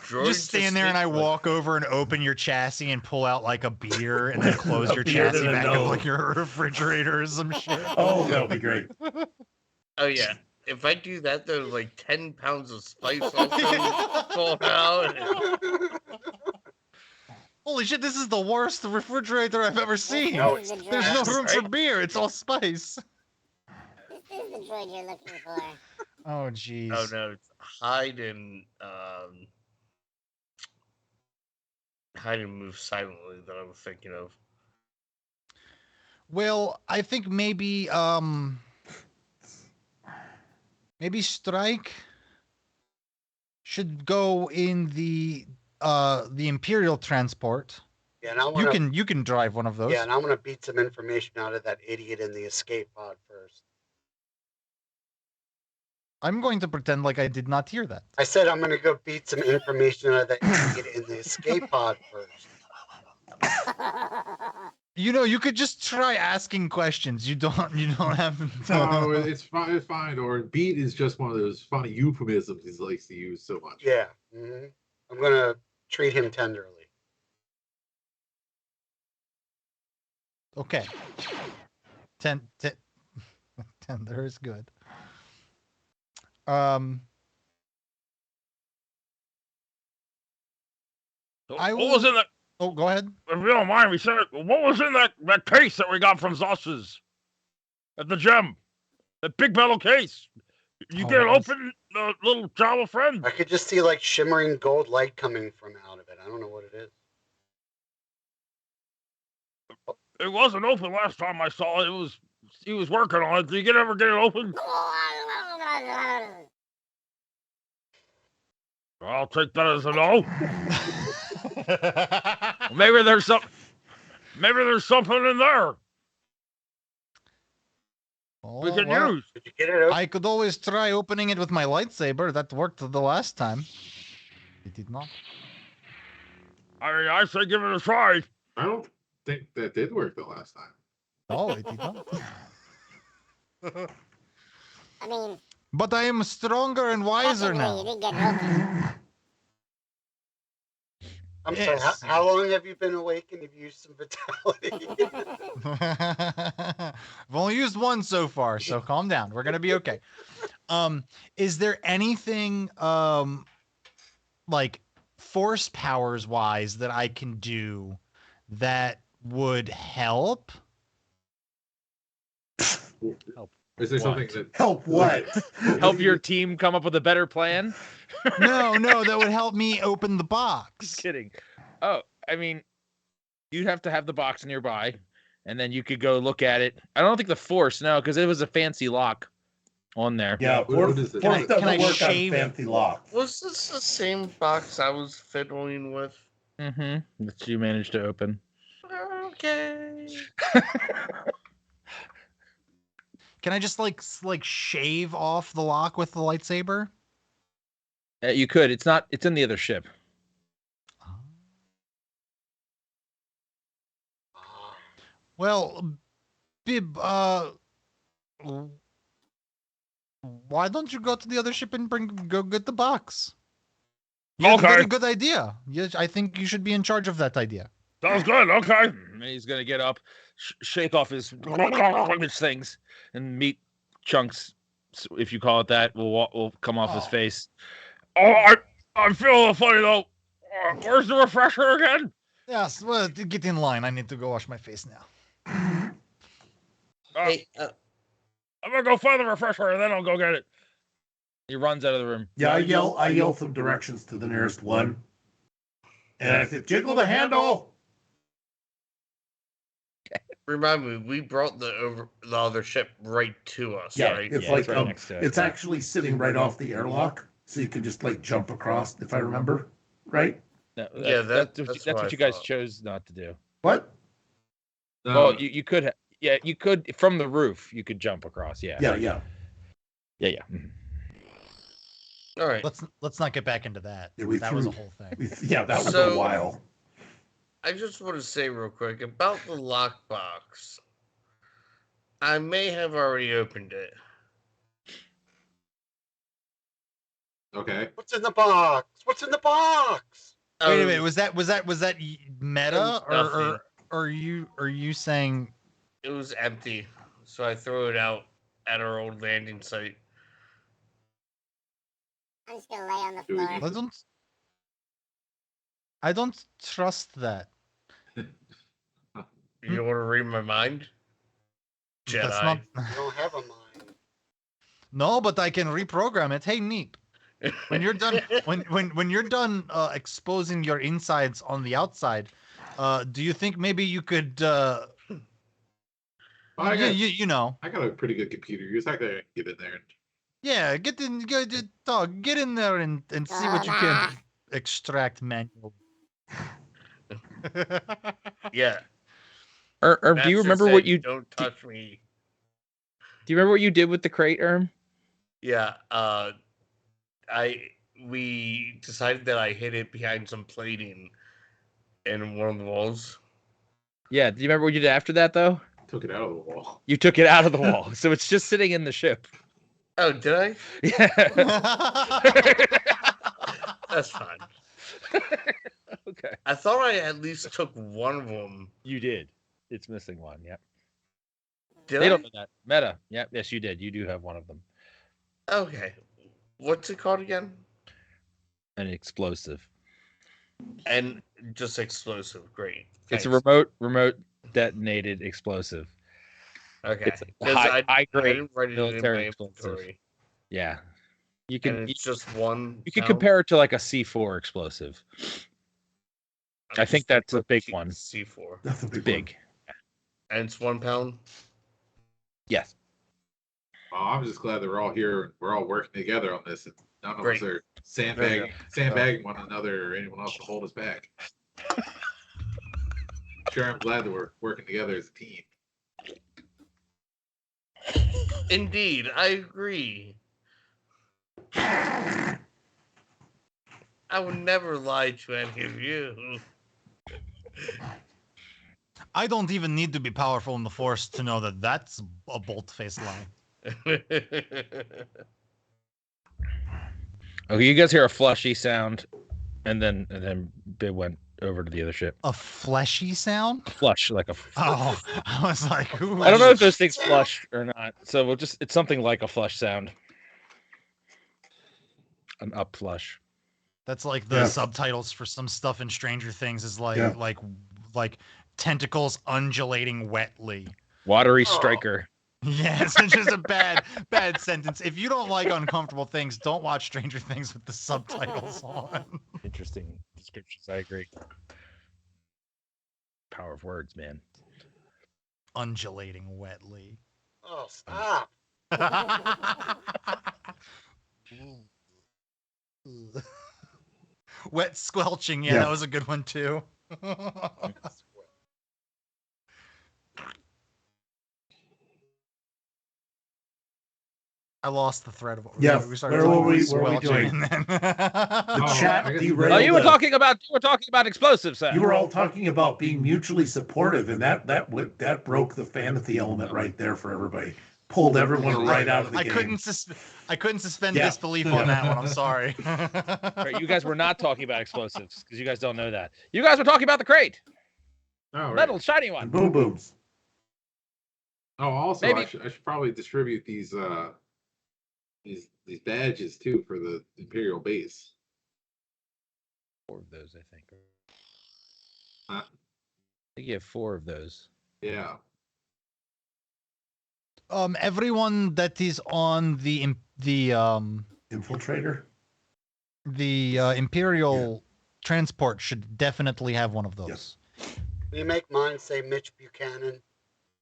Just stand there and I walk over and open your chassis and pull out like a beer and then close A your beer chassis and a back up nose. like your refrigerator or some shit. Oh, that would be great. Oh yeah. If I do that, though, like 10 pounds of spice also fall out. Holy shit, this is the worst refrigerator I've ever seen. No, This is the There's no droid. room for beer. It's all spice. This is the droid you're looking for. Oh, jeez. Oh no, it's hide and move silently that I was thinking of. Well, I think maybe maybe Strike should go in the Imperial transport. Yeah, and I wanna, You can drive one of those. yeah, and I'm gonna beat some information out of that idiot in the escape pod first. I'm going to pretend like I did not hear that. I said I'm gonna go beat some information out of that idiot in the escape pod first. You know, you could just try asking questions. You don't have No, it's fine. It's fine. Or beat is just one of those funny euphemisms he likes to use so much. Yeah. I'm gonna treat him tenderly. Okay. Tender is good. I What was will- in that? Oh, go ahead. If you don't mind me saying, what was in that case that we got from Zoss's at the gym? That big metal case. You Oh, get it what was- open, little Java friend. I could just see like shimmering gold light coming from out of it. I don't know what it is. It wasn't open last time I saw it. He was working on it. Did you ever get it open? I'll take that as a no. Maybe there's something in there we can well, use. Did you get it open? I could always try opening it with my lightsaber. That worked the last time. It did not. I say give it a try. I don't think that did work the last time. Oh, it did not. I mean, But I am stronger and wiser technically, now. you did get it open. I'm sorry. Yes. How long have you been awake and you've used some vitality? I've only used one so far, so calm down. We're gonna be okay. Is there anything like force powers wise that I can do that would help? Is there something What? that Help what? Help your team come up with a better plan? No, that would help me open the box. Just kidding. Oh, I mean, you'd have to have the box nearby, and then you could go look at it. I don't think the force, no, because it was a fancy lock on there. Yeah, What is this? Force Can I doesn't work shave- on fancy locks. Was this the same box I was fiddling with? Mm-hmm. That you managed to open. Okay. Can I just like shave off the lock with the lightsaber? You could. It's not. It's in the other ship. Well, Bib, why don't you go to the other ship and go get the box? You have a Okay. very good idea. Yes, I think you should be in charge of that idea. Sounds good. Okay. And he's gonna get up, shake off his things, and meat chunks, if you call it that, will come off his Oh. face. Oh, I'm feeling funny though. Where's the refresher again? Yes, well, get in line. I need to go wash my face now. Hey, I'm gonna go find the refresher and then I'll go get it. He runs out of the room. Yeah, I yell some directions to the nearest one. And I said, jiggle the handle. remind me, we brought the other ship right to us, Yeah, right? it's Yeah, like it's right next to it. it's actually sitting right off the airlock, so you can just like jump across, if I remember right. No, Yeah, that's that's what what you I guys thought. chose not to do. What? No, Well, you could. Yeah, you could from the roof. You could jump across. Yeah. Yeah. Yeah. Mhm. All right. Let's not get back into that. Yeah, we That was a threw- whole thing. Yeah, that was So- a while. I just want to say real quick about the lockbox. I may have already opened it. okay. What's in the box? What's in the box? Wait a Um, minute. Was that meta nothing. or are you saying? It was empty, so I threw it out at our old landing site. I'm just gonna lay on the Do we floor. need- I don't trust that. You don't want to read my mind? Jedi. That's not. I don't have a mind. No, but I can reprogram it. Hey, Neep. When you're done, when you're done exposing your insides on the outside, do you think maybe you could, I got, you know, I got a pretty good computer. You just have to get in there. yeah, get in, get in there and see what you can extract manually. Yeah. Or do Master you remember said, what you don't touch me? do? You remember what you did with the crate, Erm? Yeah. We decided that I hid it behind some plating in one of the walls. Yeah. Do you remember what you did after that though? Took it out of the wall. You took it out of the wall, so it's just sitting in the ship. Oh, did I? Yeah. That's fine. Okay. I thought I at least took one of them. You did. It's missing one. Yep. Did They I? don't know that. Meta. Yep. Yes, you did. You do have one of them. Okay. What's it called again? An explosive. And just explosive. Great. It's a Thanks. remote detonated explosive. Okay. It's a 'Cause high I grade didn't write it in military my explosive. inventory. Yeah, you And can it's just one. you can pound? compare it to like a C4 explosive. I think just gonna that's a put big one. C4. That's a big, Big. And it's 1 pound. Yes. Oh, I'm just glad that we're all here. We're all working together on this. And none of Great. us are sandbagging one another or anyone else to hold us back. Sure, I'm glad that we're working together as a team. Indeed, I agree. I would never lie to any of you. I don't even need to be powerful in the Force to know that that's a bold-faced lie. Okay, you guys hear a flushy sound, and then Bib went over to the other ship. A fleshy sound? Flush, like a. Oh, I was like, ooh. I don't know if those things flush or not, so it's something like a flush sound. An up flush. That's like the subtitles for some stuff in Stranger Things is like tentacles undulating wetly. Watery striker. Yes, it's just a bad sentence. If you don't like uncomfortable things, don't watch Stranger Things with the subtitles on. Interesting descriptions. I agree. Power of words, man. Undulating wetly. Oh, stop. Wet squelching. Yeah, that was a good one too. I lost the thread of what we started where were we squelching doing? and then The chat derailed. Oh, you were talking about explosives. You were all talking about being mutually supportive, and that broke the fantasy element right there for everybody. Pulled everyone right out of the game. I couldn't suspend disbelief on that one. I'm sorry. Right, you guys were not talking about explosives because you guys don't know that. You guys were talking about the crate. Oh, Metal right. shiny one. And boom booms. Oh, also, Maybe. I should probably distribute these badges too for the Imperial base. 4 of those, I think. Huh? I think you have 4 of those. Yeah. Everyone that is on the Infiltrator, the Imperial transport should definitely have one of those. Yes. Can you make mine say Mitch Buchanan?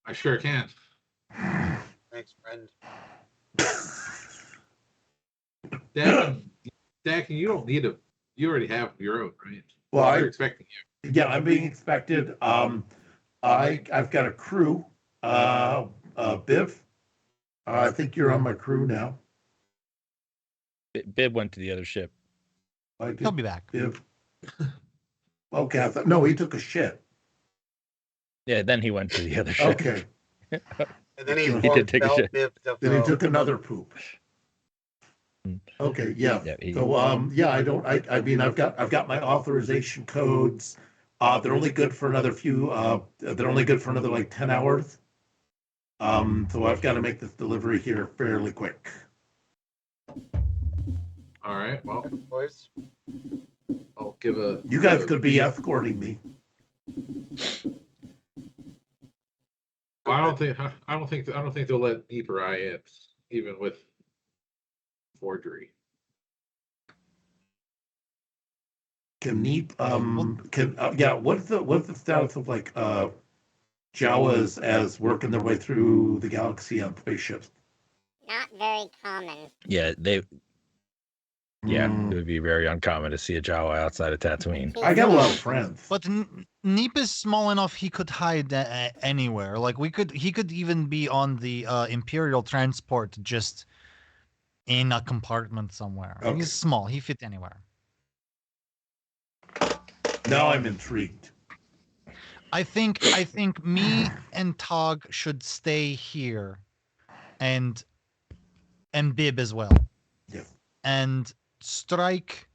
I sure can. Thanks, friend. Dakin, you don't need a. You already have your own, right? Well, they're expecting you. Yeah, I'm being expected. I've got a crew. Biv, I think you're on my crew now. Bib went to the other ship. He'll be back. Biv. Okay, no, he took a shit. Yeah, then he went to the other ship. Okay. And then he did take a shit. Then he took another poop. Okay, yeah. So I mean I've got my authorization codes. They're only good for another they're only good for another like 10 hours. So I've got to make this delivery here fairly quick. All right. Well, boys, I'll give a. You guys could be escorting me. Well, I don't think they'll let Neep or I in, even with forgery. Can Neep what's the status of like Jawas as working their way through the galaxy on spaceships? Not very common. Yeah, it would be very uncommon to see a Jawa outside of Tatooine. I got a lot of friends. But Neep is small enough he could hide anywhere. Like he could even be on the Imperial transport just in a compartment somewhere. Okay. He's small. He fit anywhere. Now I'm intrigued. I think me and Tog should stay here, and Bib as well. Yes. And Strike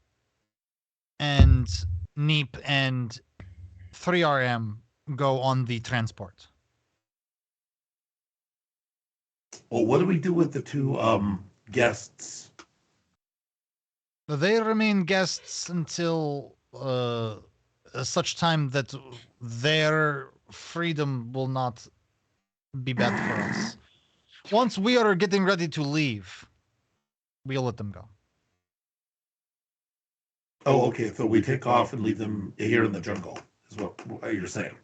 and Neep and 3RM go on the transport. Well, what do we do with the 2 guests? They remain guests until such time that their freedom will not be bad for us. Once we are getting ready to leave, we'll let them go. Oh, okay. So we take off and leave them here in the jungle, is what you're saying.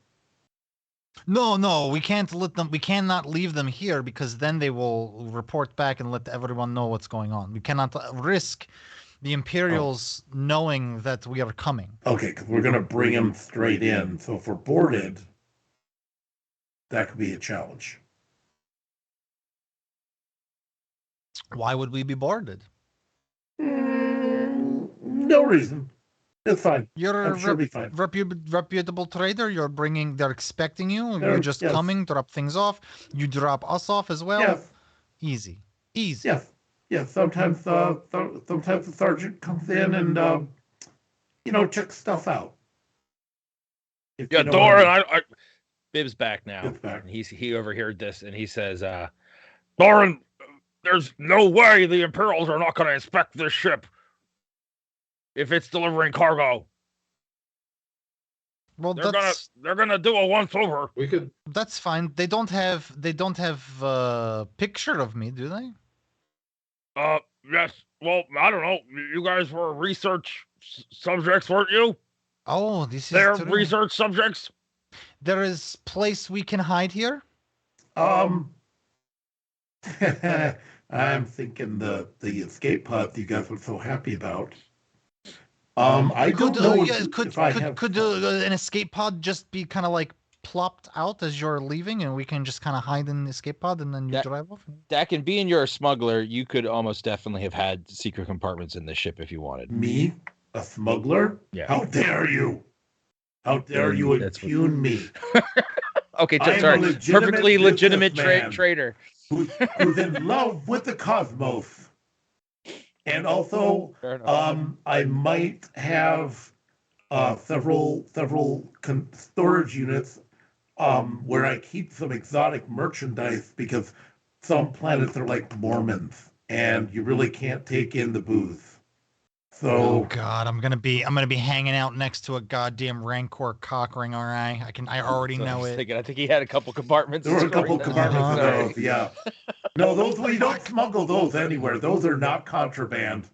No, we can't let them. We cannot leave them here because then they will report back and let everyone know what's going on. We cannot risk the Imperials knowing that we are coming. Okay, because we're going to bring them straight in. So if we're boarded, that could be a challenge. Why would we be boarded? No reason. It's fine. You're I'm sure it'll be fine. reputable trader. You're bringing. They're expecting you. You're just yes. coming, drop things off. You drop us off as well. Yes. Easy. Yes. Sometimes the sergeant comes in and checks stuff out. Yeah, Doran. I Bib's back now. Bib's back. And he overheard this and he says, Doran, there's no way the Imperials are not going to inspect this ship if it's delivering cargo. Well, they're gonna do a once over. We could. That's fine. They don't have a picture of me, do they? Yes. Well, I don't know. You guys were research subjects, weren't you? Oh, this is They're true. research subjects. There is place we can hide here. I'm thinking the escape pod you guys were so happy about. I don't know could an escape pod just be kind of like plopped out as you're leaving, and we can just kind of hide in the escape pod, and then you drive off? Dak, and being you're a smuggler, you could almost definitely have had secret compartments in the ship if you wanted. Me, a smuggler? Yeah. How dare you? How dare you impugn me? Okay, sorry. Perfectly legitimate trader who's in love with the cosmos. And also, I might have several storage units where I keep some exotic merchandise because some planets are like Mormons, and you really can't take in the booze. So, oh God, I'm gonna be hanging out next to a goddamn Rancor cock ring. All right, I already know it. I think he had a couple compartments. There were a couple compartments of those. Yeah. No, those we don't smuggle those anywhere. Those are not contraband.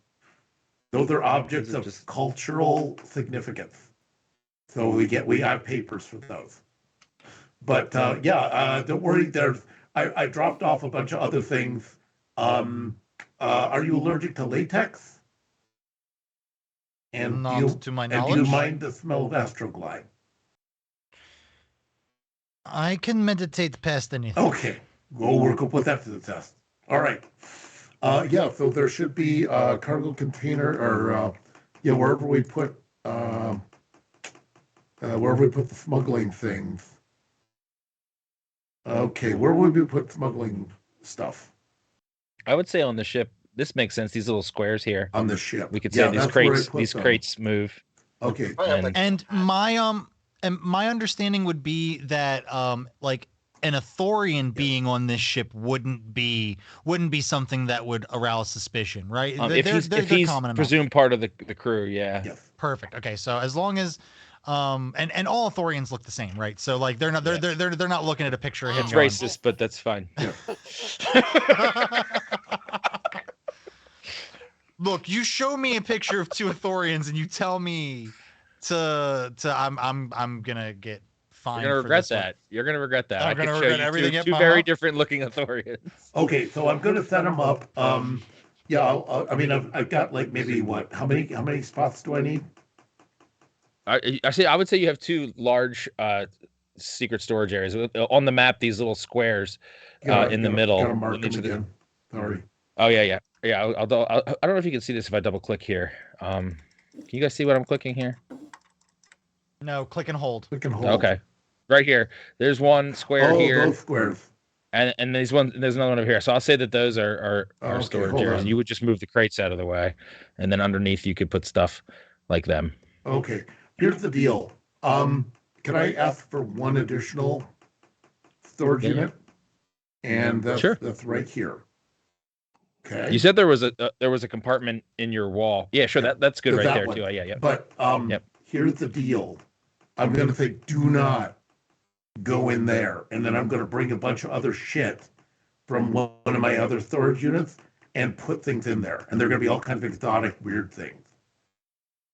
Those are objects of cultural significance. So we have papers for those. But don't worry. I dropped off a bunch of other things. Are you allergic to latex? And to my knowledge. And do you mind the smell of Astroglide? I can meditate past anything. Okay, we'll put that to the test. All right. So there should be a cargo container, or wherever we put the smuggling things. Okay, where would we put smuggling stuff? I would say on the ship. This makes sense. These little squares here on the ship. We could say these crates move. Okay. And my understanding would be that like an Athorian being on this ship wouldn't be something that would arouse suspicion, right? If he's presumed part of the crew, yeah. Yes. Perfect. Okay, so as long as and all Athorians look the same, right? So like they're not looking at a picture of him. It's racist, but that's fine. Yeah. Look, you show me a picture of two Athorians and you tell me I'm gonna get fined. You're gonna regret that. You're gonna regret that. I'm gonna regret everything. Two very different looking Athorians. Okay, so I'm gonna set them up. I've got like maybe what? How many spots do I need? I would say you have two large secret storage areas on the map. These little squares in the middle. Gotta mark them again. Sorry. Oh yeah. I don't know if you can see this if I double click here. Can you guys see what I'm clicking here? No, click and hold. Click and hold. Okay, right here. There's one square here. Those squares. And there's another one over here. So I'll say that those are storage areas. You would just move the crates out of the way, and then underneath you could put stuff like them. Okay. Here's the deal. Can I ask for one additional storage unit? And that's right here. Okay. You said there was a compartment in your wall. Yeah, sure. That's good right there too. Yeah. But here's the deal. I'm going to say, do not go in there. And then I'm going to bring a bunch of other shit from one of my other storage units and put things in there. And they're going to be all kinds of exotic, weird things.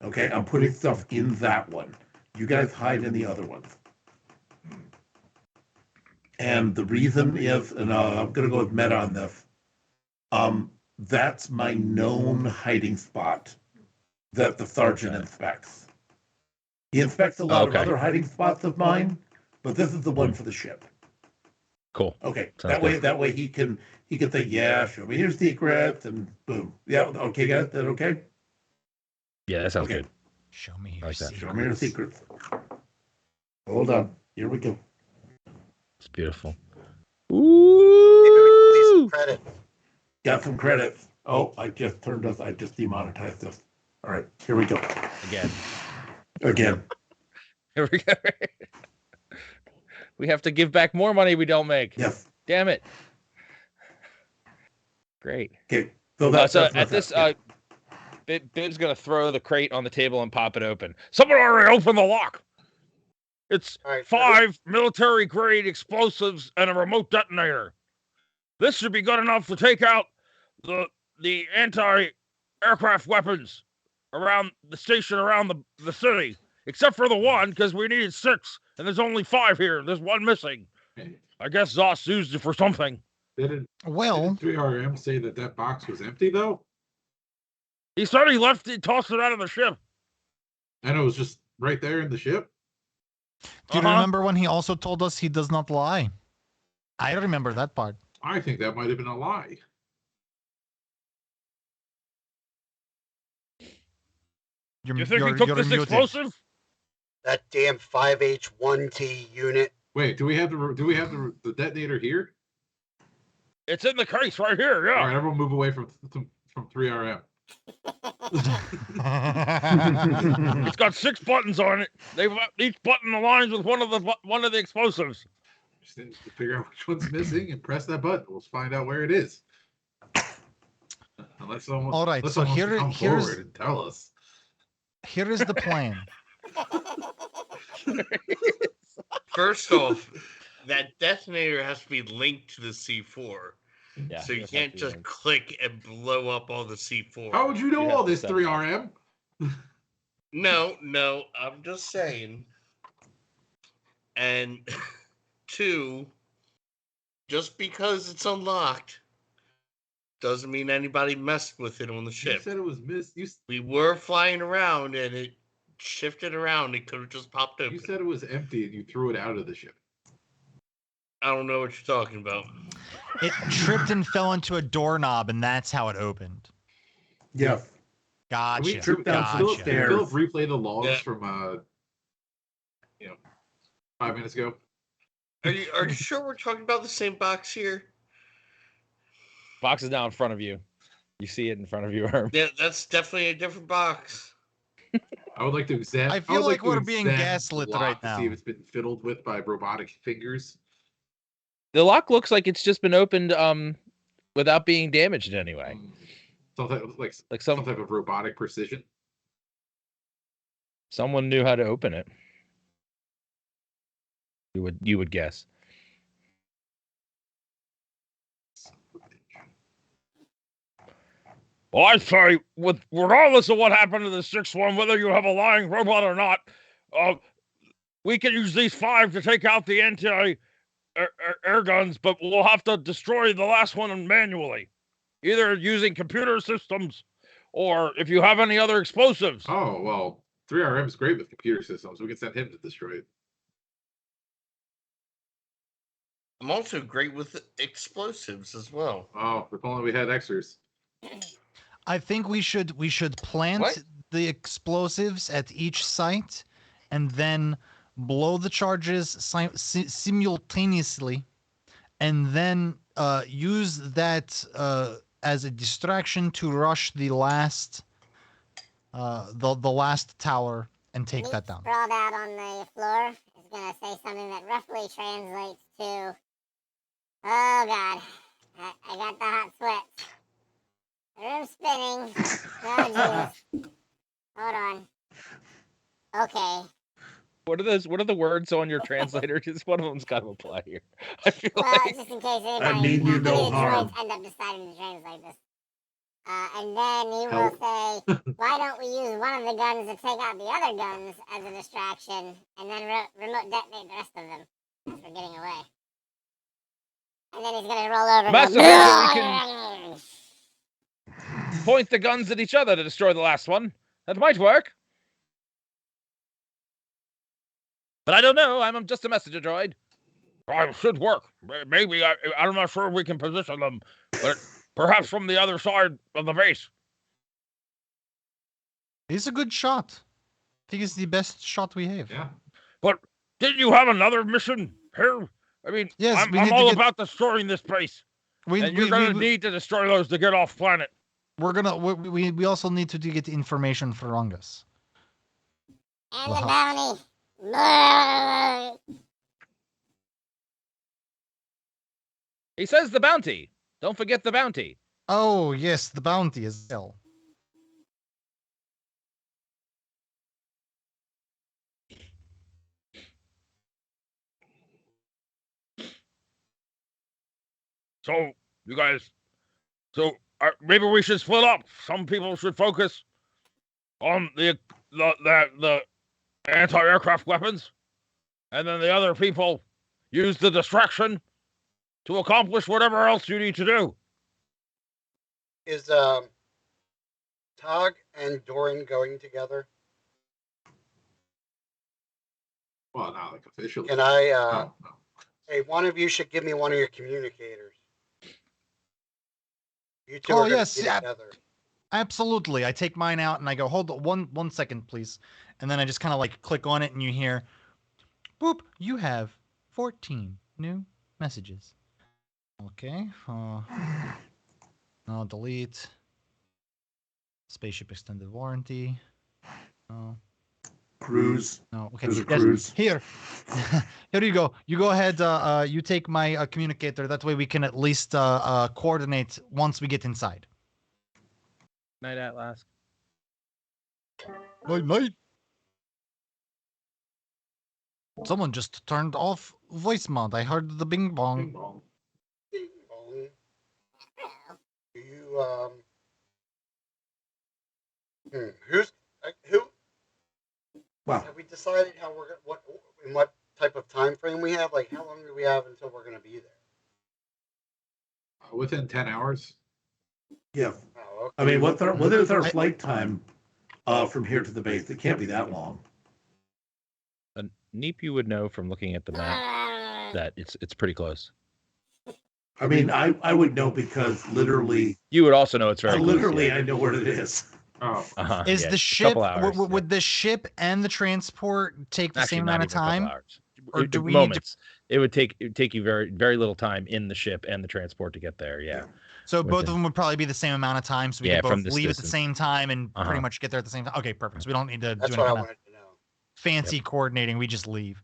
Okay, I'm putting stuff in that one. You guys hide in the other ones. And the reason is, and I'm going to go with meta on this, that's my known hiding spot that the sergeant inspects. He inspects a lot of other hiding spots of mine, but this is the one for the ship. Cool. Okay, Sounds that way he can say, yeah, show me your secrets, and boom. Yeah, okay, guys, is that okay? Yeah, that sounds good. Show me your I like that. secrets. Show me your secrets. Hold on, here we go. It's beautiful. Maybe we can leave some Ooh! credit. Got some credits. Oh, I just demonetized this. All right, here we go. Again. Here we go. We have to give back more money we don't make. Yes. Damn it. Great. Okay. So that's at this, Bib's gonna throw the crate on the table and pop it open. Someone already opened the lock. It's Right, 5 military-grade explosives and a remote detonator. This should be good enough to take out the anti-aircraft weapons around the station, around the city. Except for the one, because we needed 6, and there's only 5 here. There's 1 missing. I guess Zoss used it for something. Didn't Well, 3RM say that box was empty, though? He said he left it, tossed it out of the ship. And it was just right there in the ship? do you remember when he also told us he does not lie? I remember that part. I think that might have been a lie. You think he took this muted. explosive? That damn 5H1T unit. Wait, do we have the detonator here? It's in the case right here, yeah. All right, everyone move away from 3RM. It's got 6 buttons on it. Each button aligns with one of the explosives. Just need to figure out which one's missing and press that button. We'll find out where it is. Unless someone, All right, so come forward and tell us. Here is the plan. First off, that detonator has to be linked to the C4. Yeah, So you can't just click and blow up all the C4. How would you know You all have to this, set 3RM? No, I'm just saying. And 2, just because it's unlocked doesn't mean anybody messed with it on the You ship. said it was missed. We were flying around and it shifted around. It could have just popped open. You said it was empty and you threw it out of the ship. I don't know what you're talking about. It tripped and fell into a doorknob, and that's how it opened. Yes. Gotcha. We tripped down Gotcha. stairs. Philip replay the logs Yeah. from 5 minutes ago. Are you sure we're talking about the same box here? Box is now in front of you. You see it in front of you, Herm. Yeah, that's definitely a different box. I would like to examine. I feel like we're being gaslit right now. To see if it's been fiddled with by robotic fingers. The lock looks like it's just been opened without being damaged in any way. Some type of robotic precision. Someone knew how to open it. You would guess. Well, I say, regardless of what happened to the 6th one, whether you have a lying robot or not, we can use these 5 to take out the anti-air guns, but we'll have to destroy the last one manually, either using computer systems or if you have any other explosives. Oh, well, 3RM is great with computer systems. We can send him to destroy it. I'm also great with explosives as well. Oh, if only we had Xers. I think we should plant What? the explosives at each site, and then blow the charges simultaneously, and then use that as a distraction to rush the last tower and take that down. Sprawled out on the floor is gonna say something that roughly translates to, "Oh God, I got the hot sweats. The room's spinning. Oh jeez. Hold on." Okay. What are the words on your translator? Just one of them's got to apply here. I feel Well, like just in case anybody, I mean you no any of the harm. droids end up deciding to translate this. And then he will Help. say, why don't we use one of the guns to take out the other guns as a distraction, and then remote detonate the rest of them as we're getting away. And then he's going to roll over and Master go, we can point the guns at each other to destroy the last one. That might work. But I don't know. I'm just a messenger droid. It should work. Maybe. I'm not sure we can position them, but perhaps from the other side of the base. He's a good shot. I think it's the best shot we have. Yeah. But didn't you have another mission here? I mean, Yes, I'm all about destroying this base. And you're going to need to destroy those to get off planet. We also need to get information for Rungus. and the bounty. He says the bounty. Don't forget the bounty. Oh, yes, the bounty as well. So, you guys, maybe we should split up. Some people should focus on the anti-aircraft weapons, and then the other people use the distraction to accomplish whatever else you need to do. Is Tog and Doran going together? Well, not like officially. Can I? No. Hey, one of you should give me one of your communicators. You two Oh, are going yes, to be yeah. together. Absolutely. I take mine out and I go, hold on, one second, please. And then I just kind of like click on it and you hear, boop, you have 14 new messages. Okay. No, delete. Spaceship extended warranty. No. Cruise. No. Okay. There's a Yes, cruise. here. Here you go. You go ahead. You take my communicator. That way we can at least coordinate once we get inside. Night Atlas. Night. Someone just turned off voice mod. I heard the bing Bing bong. bong. Ding dong. Do you who? Wow. Have we decided how we're what type of time frame we have? Like, how long do we have until we're going to be there? Within 10 hours. Yeah. Oh, okay. I mean, what is our flight time from here to the base? It can't be that long. Neep, you would know from looking at the map that it's pretty close. I mean, I would know because literally, You would also know it's very literally, close. I know where it is. Oh, Is yeah, the a ship couple hours, would the ship and the transport take the Actually, same not amount of even a couple time? hours. Or do we need to- moments? It would take you very, very little time in the ship and the transport to get there. Yeah. So both of within- them would probably be the same amount of time, so we Yeah, could from both this leave at the distance. same time and pretty Uh-huh. much get there at the same time. Okay, perfect. So we don't need to That's do what any I kind of wanted to know. fancy coordinating. We just leave.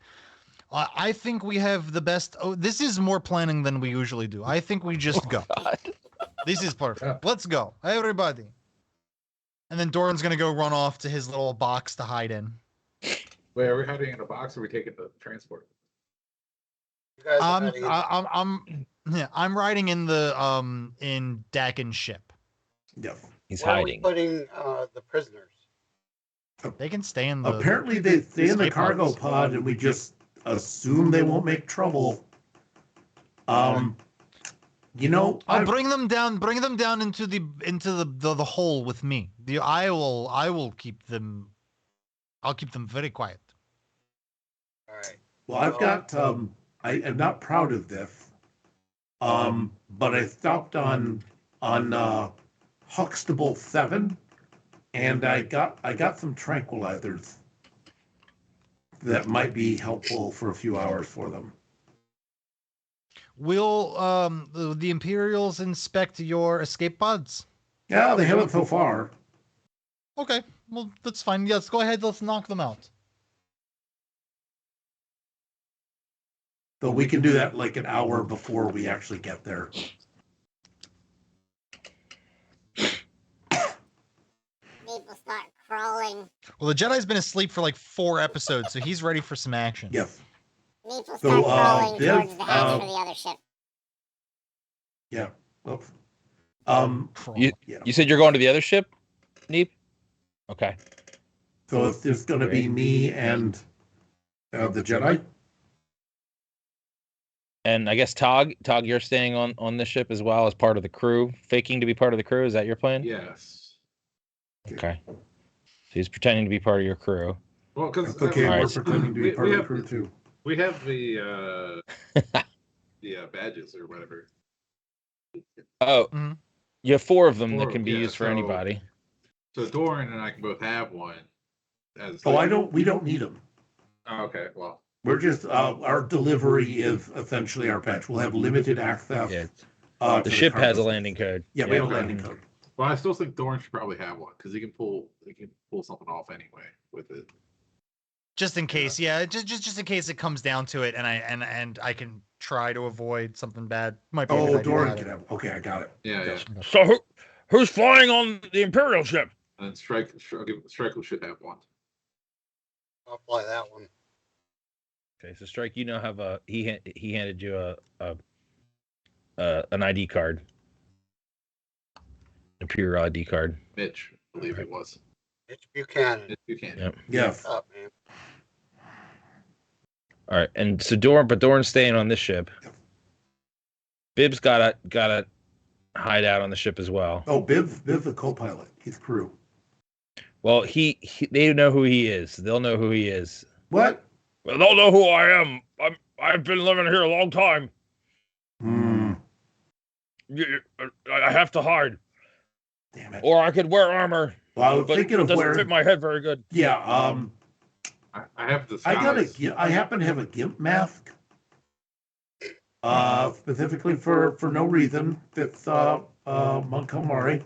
I think we have the best. Oh, this is more planning than we usually do. I think we just go. This is perfect. Let's go, everybody. And then Doran's gonna go run off to his little box to hide in. wait, are we hiding in a box or are we taking the transport? You guys are hiding in- I'm riding in the in Dakin's ship. Yeah. He's Where hiding. are we putting the prisoners? They can stay in the. Apparently, they stay in the escape cargo pods. pod, and we just assume they won't make trouble. You know, I'll bring them down. Bring them down into the hole with me. I will keep them. I'll keep them very quiet. All right. well, I've got. I am not proud of this. But I stopped on Huxtable 7, and I got some tranquilizers that might be helpful for a few hours for them. Will the Imperials inspect your escape pods? Yeah, they haven't so far. Okay, well that's fine. Yes, go ahead. Let's knock them out. So we can do that like an hour before we actually get there. People start crawling. Well, the Jedi's been asleep for like 4 episodes, so he's ready for some action. Yes. Neep will So, start crawling Viv, towards the hatch for the other ship. Yeah. Oops. You Yeah. you said you're going to the other ship, Neep? Okay. So it's just going to be me and the Jedi. And I guess Tog, you're staying on this ship as well as part of the crew, faking to be part of the crew. Is that your plan? Yes. Okay. So he's pretending to be part of your crew. Well, because Okay, we're Alright. pretending to be part of the crew too. we have the badges or whatever. Oh, Mhm. you have 4 of them 4, that can be yeah, used for so- anybody. So Doran and I can both have one. We don't need them. Oh, okay, well. We're just, our delivery is essentially our patch. We'll have limited access. Yeah. The ship has a landing code. Yeah, we have a landing code. Well, I still think Doran should probably have one because he can pull something off anyway with it. Just in case, just in case it comes down to it, and I can try to avoid something bad. Might be. a good idea to Doran have can it. have. Okay, I got it. Yeah. So who's flying on the Imperial ship? And Stryker should have one. I'll fly that one. Okay, so Strike, you now have he handed you an ID card, a pure ID card. Mitch, I believe it was. Mitch Buchanan. Mitch Buchanan. Yep. Yes. What's up, man? All right, and so Doran's staying on this ship. Bib's got a hideout on the ship as well. Oh, Biv's a co-pilot. He's crew. Well, they know who he is. They'll know who he is. What? Well, they'll know who I am. I've been living here a long time. I have to hide. Damn it. Or I could wear armor. Well, I was thinking of it doesn't wearing. fit my head very good. Yeah. I have the. I happen to have a gimp mask. Specifically for no reason. It's Monk Calamari.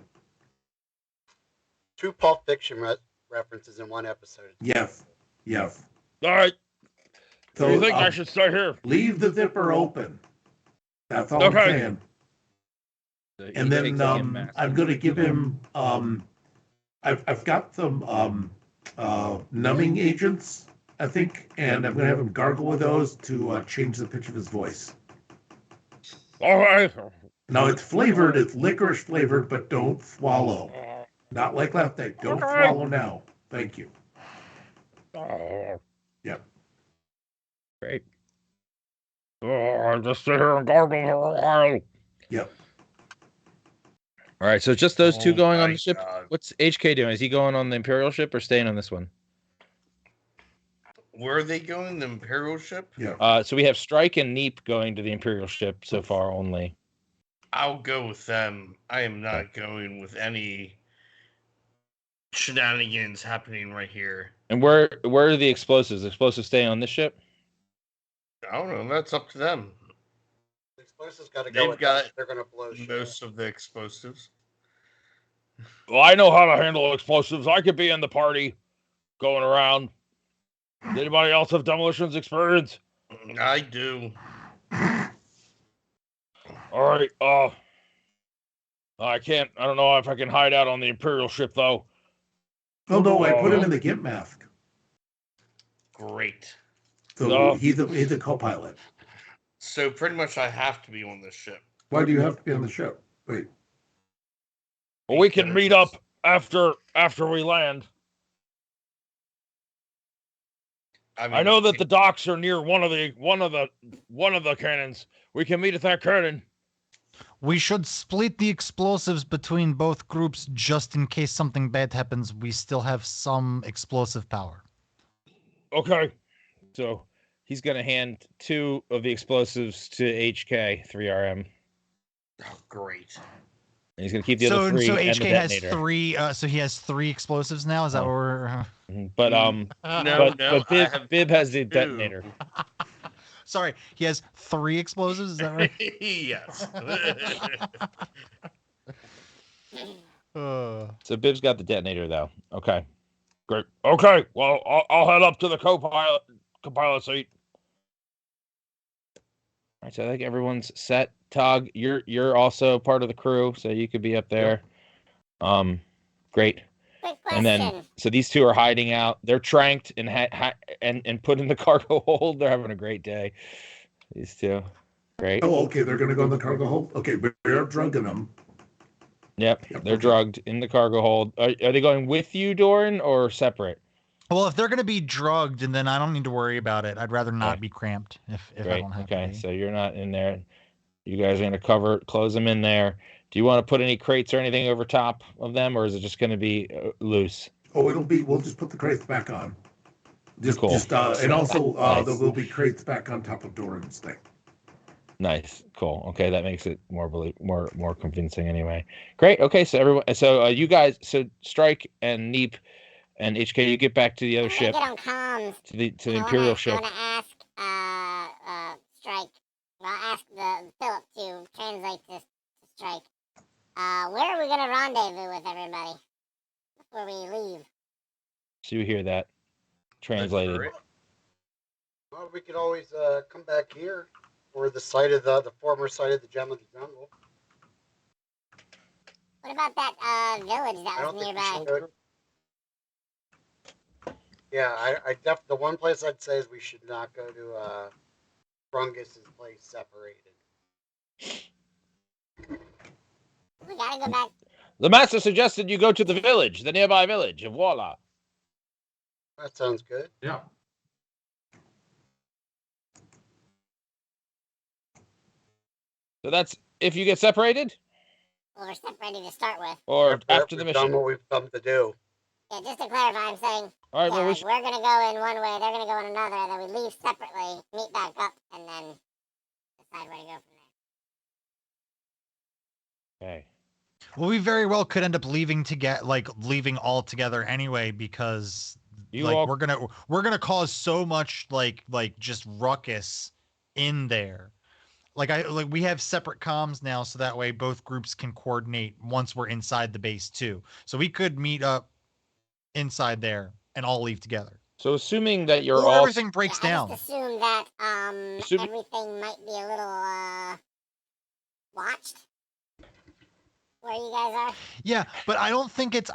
2 Pulp Fiction references in one episode. Yes. All right. So Do you think I should stay here? leave the zipper open. That's all Okay. I'm saying. And then I'm going to give him. I've got some numbing agents, I think, and I'm going to have him gargle with those to change the pitch of his voice. All right. Now it's flavored, it's licorice flavored, but don't swallow. Not like last night. Don't swallow now. Thank you. Yep. Great. I'll just sit here and gargle for a while. Yep. All right, so just those 2 going on my the ship. God. What's HK doing? Is he going on the Imperial ship or staying on this one? Where are they going? The Imperial ship? Yeah. So we have Strike and Neep going to the Imperial ship so far only. I'll go with them. I am not going with any shenanigans happening right here. And where are the explosives? Explosives staying on this ship? I don't know. That's up to them. The explosives got to go. They've got They're going to blow shit. most of the explosives. Well, I know how to handle explosives. I could be in the party going around. Does anybody else have demolitions experience? I do. All right. I don't know if I can hide out on the Imperial ship though. Oh no, I put him in the gimp mask. Great. So he's a co-pilot. So pretty much I have to be on this ship. Why do you have to be on the ship? Wait. Well, we can meet up after we land. I know that the docks are near one of the cannons. We can meet at that cannon. We should split the explosives between both groups just in case something bad happens. We still have some explosive power. Okay. So he's going to hand 2 of the explosives to HK 3RM. Oh, great. And he's going to keep the other 3 so and the HK has detonator. 3. So he has 3 explosives now. Is that what we're? But No, but Bib has the detonator. Sorry, he has 3 explosives. Is that right? Yes. So Bib's got the detonator though. Okay, great. Okay, well I'll head up to the co-pilot seat. All right, so I think everyone's set. Tog, you're also part of the crew, so you could be up there. Great. Quick And question. then, so these two are hiding out. They're tranked and put in the cargo hold. They're having a great day. These two, great. Oh, okay, they're gonna go in the cargo hold? Okay, but they're drugging them. Yep, Yep, they're okay. drugged in the cargo hold. Are they going with you, Doran, or separate? Well, if they're going to be drugged, and then I don't need to worry about it. I'd rather not Okay. be cramped if I Great. don't have to Okay, be. so you're not in there. You guys are gonna close them in there. Do you want to put any crates or anything over top of them, or is it just going to be loose? Oh, we'll just put the crates back on. Cool. And also, Nice. there will be crates back on top of Doran's thing. Nice, cool. Okay, that makes it more convincing anyway. Great. Okay, so everyone, you guys, so Strike and Neep and HK, you get back to the other I'm gonna ship, get on comms. to the I Imperial wanna, ship. I want to ask Strike. Well, ask the Philip to translate this to Strike. Where are we gonna rendezvous with everybody before we leave? So you hear that translated. Well, we could always come back here, or the site of the former site of the Gem of the Jungle. What about that village I that don't was think we nearby? should go. Yeah, the one place I'd say is we should not go to Brungus's place separated. We gotta go back. The master suggested you go to the village, the nearby village of Warla. That sounds good. Yeah. So that's if you get separated, Well, we're separated to start with. or after the We've done mission. what we've come to do. Yeah, just to clarify, I'm saying, All right. yeah, Well, like we're gonna go in one way, they're gonna go in another, and then we leave separately, meet back up, and then decide where to go from there. okay. Well, we very well could end up leaving all together anyway, because we're gonna cause so much like just ruckus in there. We have separate comms now, so that way both groups can coordinate once we're inside the base too. So we could meet up inside there and all leave together. So assuming that you're Or all everything breaks down. I just assume that everything might be a little watched where you guys are. Yeah, but I don't think it's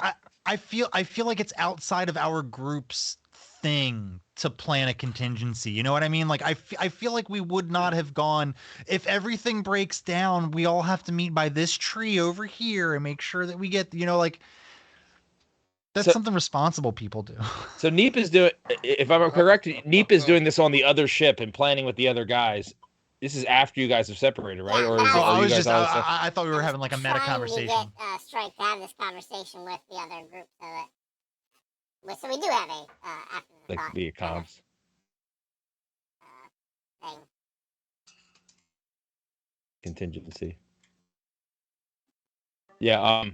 I feel like it's outside of our group's thing to plan a contingency. You know what I mean? Like I feel like we would not have gone if everything breaks down, we all have to meet by this tree over here and make sure that we get, that's something responsible people do. So Neep is doing, if I'm correct, Neep is doing this on the other ship and planning with the other guys. This is after you guys have separated, right? Yeah, Or but is I it, was you guys always I thought we were having like a meta trying conversation. to get Strike to have this conversation with the other group so we do have a after the like thought the kind of, comms? thing. Contingency. Yeah.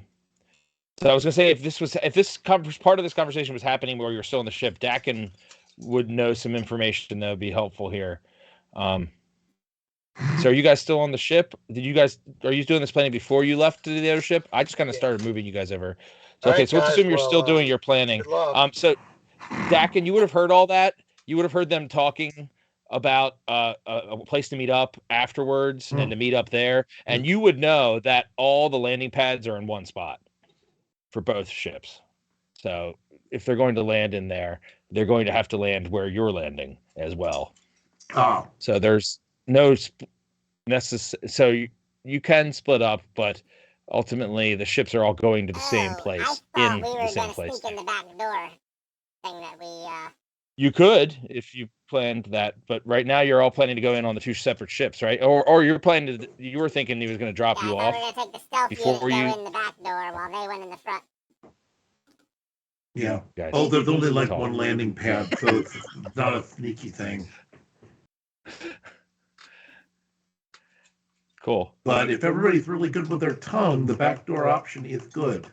So I was gonna say if part of this conversation was happening where you're still on the ship, Dakin would know some information that would be helpful here. So are you guys still on the ship? Are you doing this planning before you left to the other ship? I just kind of started moving you guys over. So okay, so let's assume you're still doing your planning. So Dakin, you would have heard all that. You would have heard them talking about a place to meet up afterwards and to meet up there. And you would know that all the landing pads are in one spot for both ships. So if they're going to land in there, they're going to have to land where you're landing as well. Oh. So there's no so you can split up, but ultimately the ships are all going to the same place. I thought we were going to sneak in the back door thing that we You could if you planned that, but right now you're all planning to go in on the two separate ships, right? Or you were thinking he was going to drop you off. We were going to take the stealth unit and go in the back door while they went in the front. Yeah. Guys, there's only like one landing pad, so it's not a sneaky thing. Cool. But if everybody's really good with their tongue, the backdoor option is good.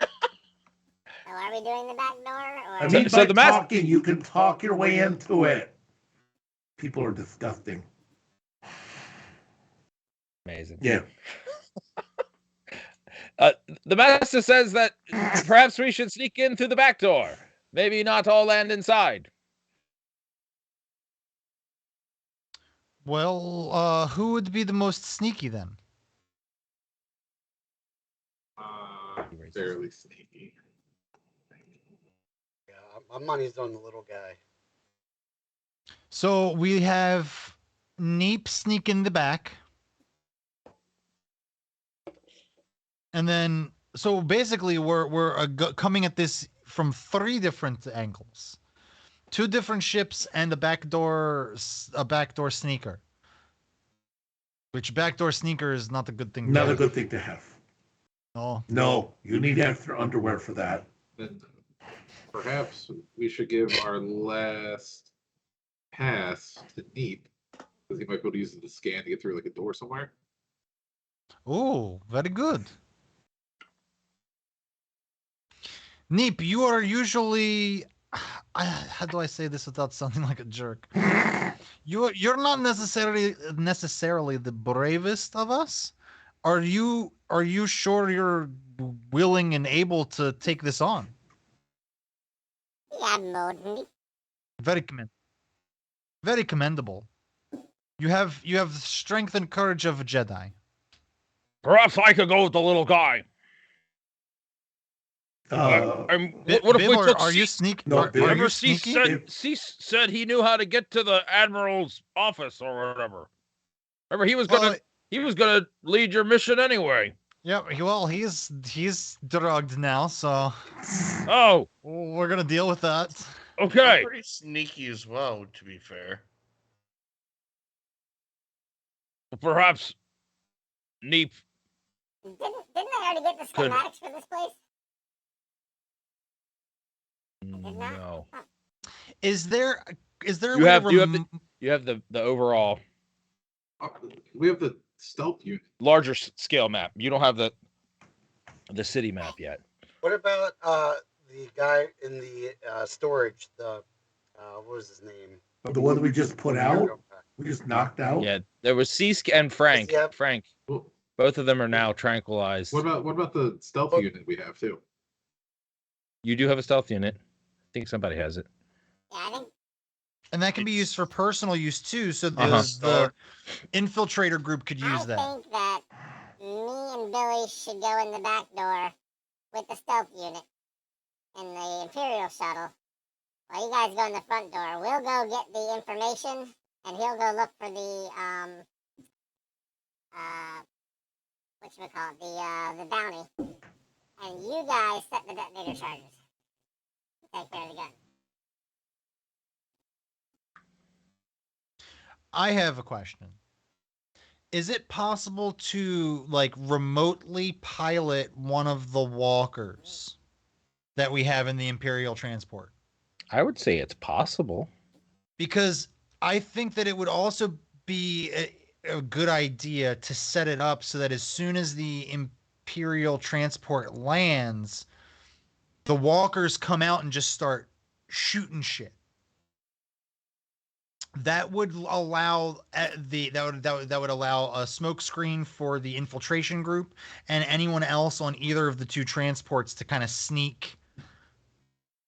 So are we doing the back door? Or... I mean, by talking, you can talk your way into it. People are disgusting. Amazing. Yeah. The master says that perhaps we should sneak in through the back door. Maybe not all land inside. Well, who would be the most sneaky then? fairly sneaky. Yeah, my money's on the little guy. So we have Neep sneak in the back. And then, so basically we're coming at this from 3 different angles. 2 different ships and a backdoor sneaker. Which backdoor sneaker is not a good thing. Not a good thing to have. No. No, you need extra underwear for that. Then perhaps we should give our last pass to Neep, because he might be able to use it to scan to get through like a door somewhere. Oh, very good. Neep, you are usually, how do I say this without sounding like a jerk? You're not necessarily the bravest of us. Are you sure you're willing and able to take this on? Yeah, Modern. Very commendable. You have strength and courage of a Jedi. Perhaps I could go with the little guy. What if we took? Are you sneaky? No, are Bill, you sneaky? Said he knew how to get to the admiral's office or whatever. Remember, he was gonna lead your mission anyway. Yeah, well, he's drugged now, so Oh, we're gonna deal with that. okay. I'm pretty sneaky as well, to be fair. Perhaps Neep. Didn't I already get the schematics for this place? No. Is there a You way have to you have the overall We have the stealth unit. larger scale map. You don't have the city map yet. What about the guy in the storage? The what was his name? The one we just put out, we just knocked out. Yeah, there was Cesk and Frank. Yep. Frank. Well, Both of them are now tranquilized. what about the stealth unit we have too? You do have a stealth unit. I think somebody has it. Yeah, I think and that can be used for personal use too, so Uh-huh. the infiltrator group could use I that. think that me and Billy should go in the back door with the stealth unit in the Imperial shuttle. While you guys go in the front door, we'll go get the information, and he'll go look for the whatchamacallit, the bounty. And you guys set the detonator charges. Take care of the gun. I have a question. Is it possible to like remotely pilot one of the walkers that we have in the Imperial transport? I would say it's possible. Because I think that it would also be a good idea to set it up so that as soon as the Imperial transport lands, the walkers come out and just start shooting shit. That would allow that would allow a smoke screen for the infiltration group and anyone else on either of the 2 transports to kind of sneak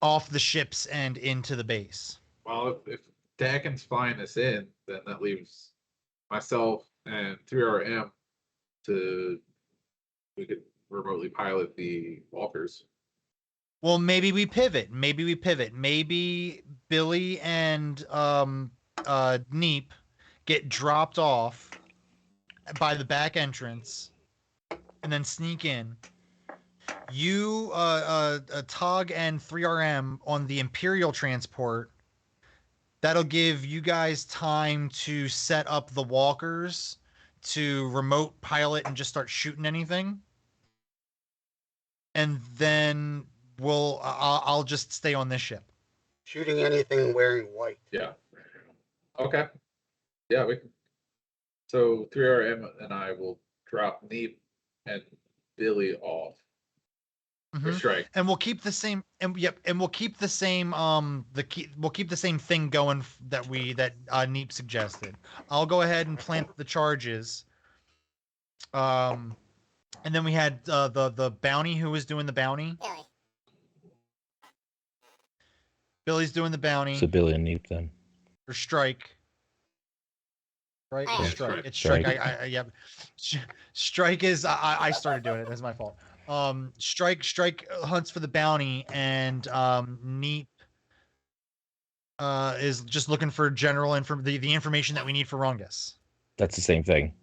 off the ships and into the base. Well, if Dakin's flying us in, then that leaves myself and 3RM we could remotely pilot the walkers. Well, maybe we pivot. Maybe Billy and Neep get dropped off by the back entrance and then sneak in. You, Tog and 3RM on the Imperial transport. That'll give you guys time to set up the walkers to remote pilot and just start shooting anything. And then I'll just stay on this ship. Shooting anything wearing white. Yeah. Okay. Yeah, we can. So 3RM and I will drop Neep and Billy off. For strike. And we'll keep the same we'll keep the same we'll keep the same thing going that Neep suggested. I'll go ahead and plant the charges. And then we had the bounty. Who was doing the bounty? Billy. Billy's doing the bounty. So Billy and Neep then. Or strike. Right? Yeah. Strike. Strike. It's strike. Strike. Strike is I started doing it. That's my fault. Strike hunts for the bounty, and Neep is just looking for general the information that we need for Rongus. That's the same thing.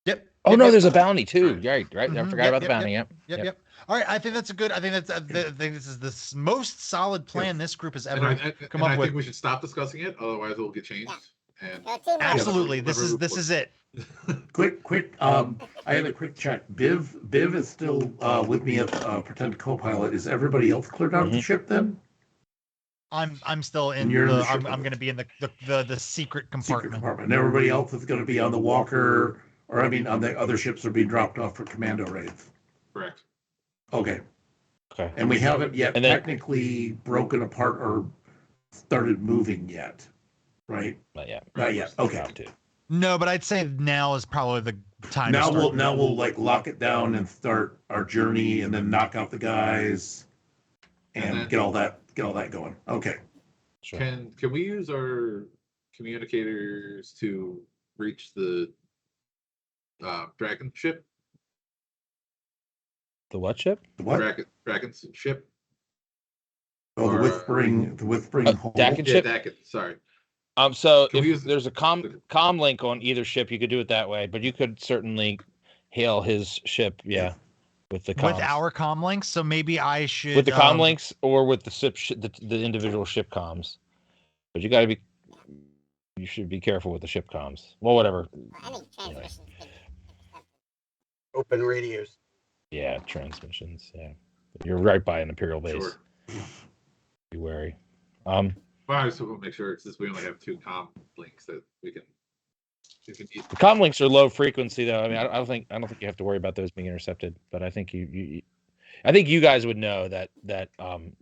Yep. Oh Yep, no, yep. there's a bounty too. Right. I Mhm, forgot yep, about the yep, bounty. Yep. All right, I think that's a good. I think that's. I think this is the most solid plan this group has ever come up I with. think we should stop discussing it, otherwise it will get changed. Yeah. And Go teamwork. Absolutely, Never this move is it. Quick. I had a quick check. Biv is still with me as pretend co-pilot. Is everybody else cleared out of the ship then? I'm still in And you're in the. the ship I'm going to be in the secret Secret compartment. compartment. And everybody else is going to be on the Walker, or I mean, on the other ships are being dropped off for commando raids. Correct. Okay. Okay. And we haven't yet And then- technically broken apart or started moving yet, right? Not yet. Not yet. Okay. About to. No, but I'd say now is probably the time. Now to start. we'll like lock it down and start our journey, and then knock out the guys, and then- get all that going. Okay. Sure. Can we use our communicators to reach the dragon ship? The what ship? The what? Dragon's ship? Oh, the Or, whispering hole. Dakin Yeah, ship. Dakin, sorry. So Can we if use- there's a com link on either ship, you could do it that way. But you could certainly hail his ship, yeah, with the comms. With our comm links. So maybe I should with the comm links or with the the individual ship comms. But you should be careful with the ship comms. Well, whatever. Any transmission can be Open radios. Yeah, transmissions. Yeah, you're right by an Imperial base. Sure. Be wary. Well, I just want to make sure, since we only have 2 comm links, that we can use. The comm links are low frequency, though. I mean, I don't think you have to worry about those being intercepted. But I think I think you guys would know that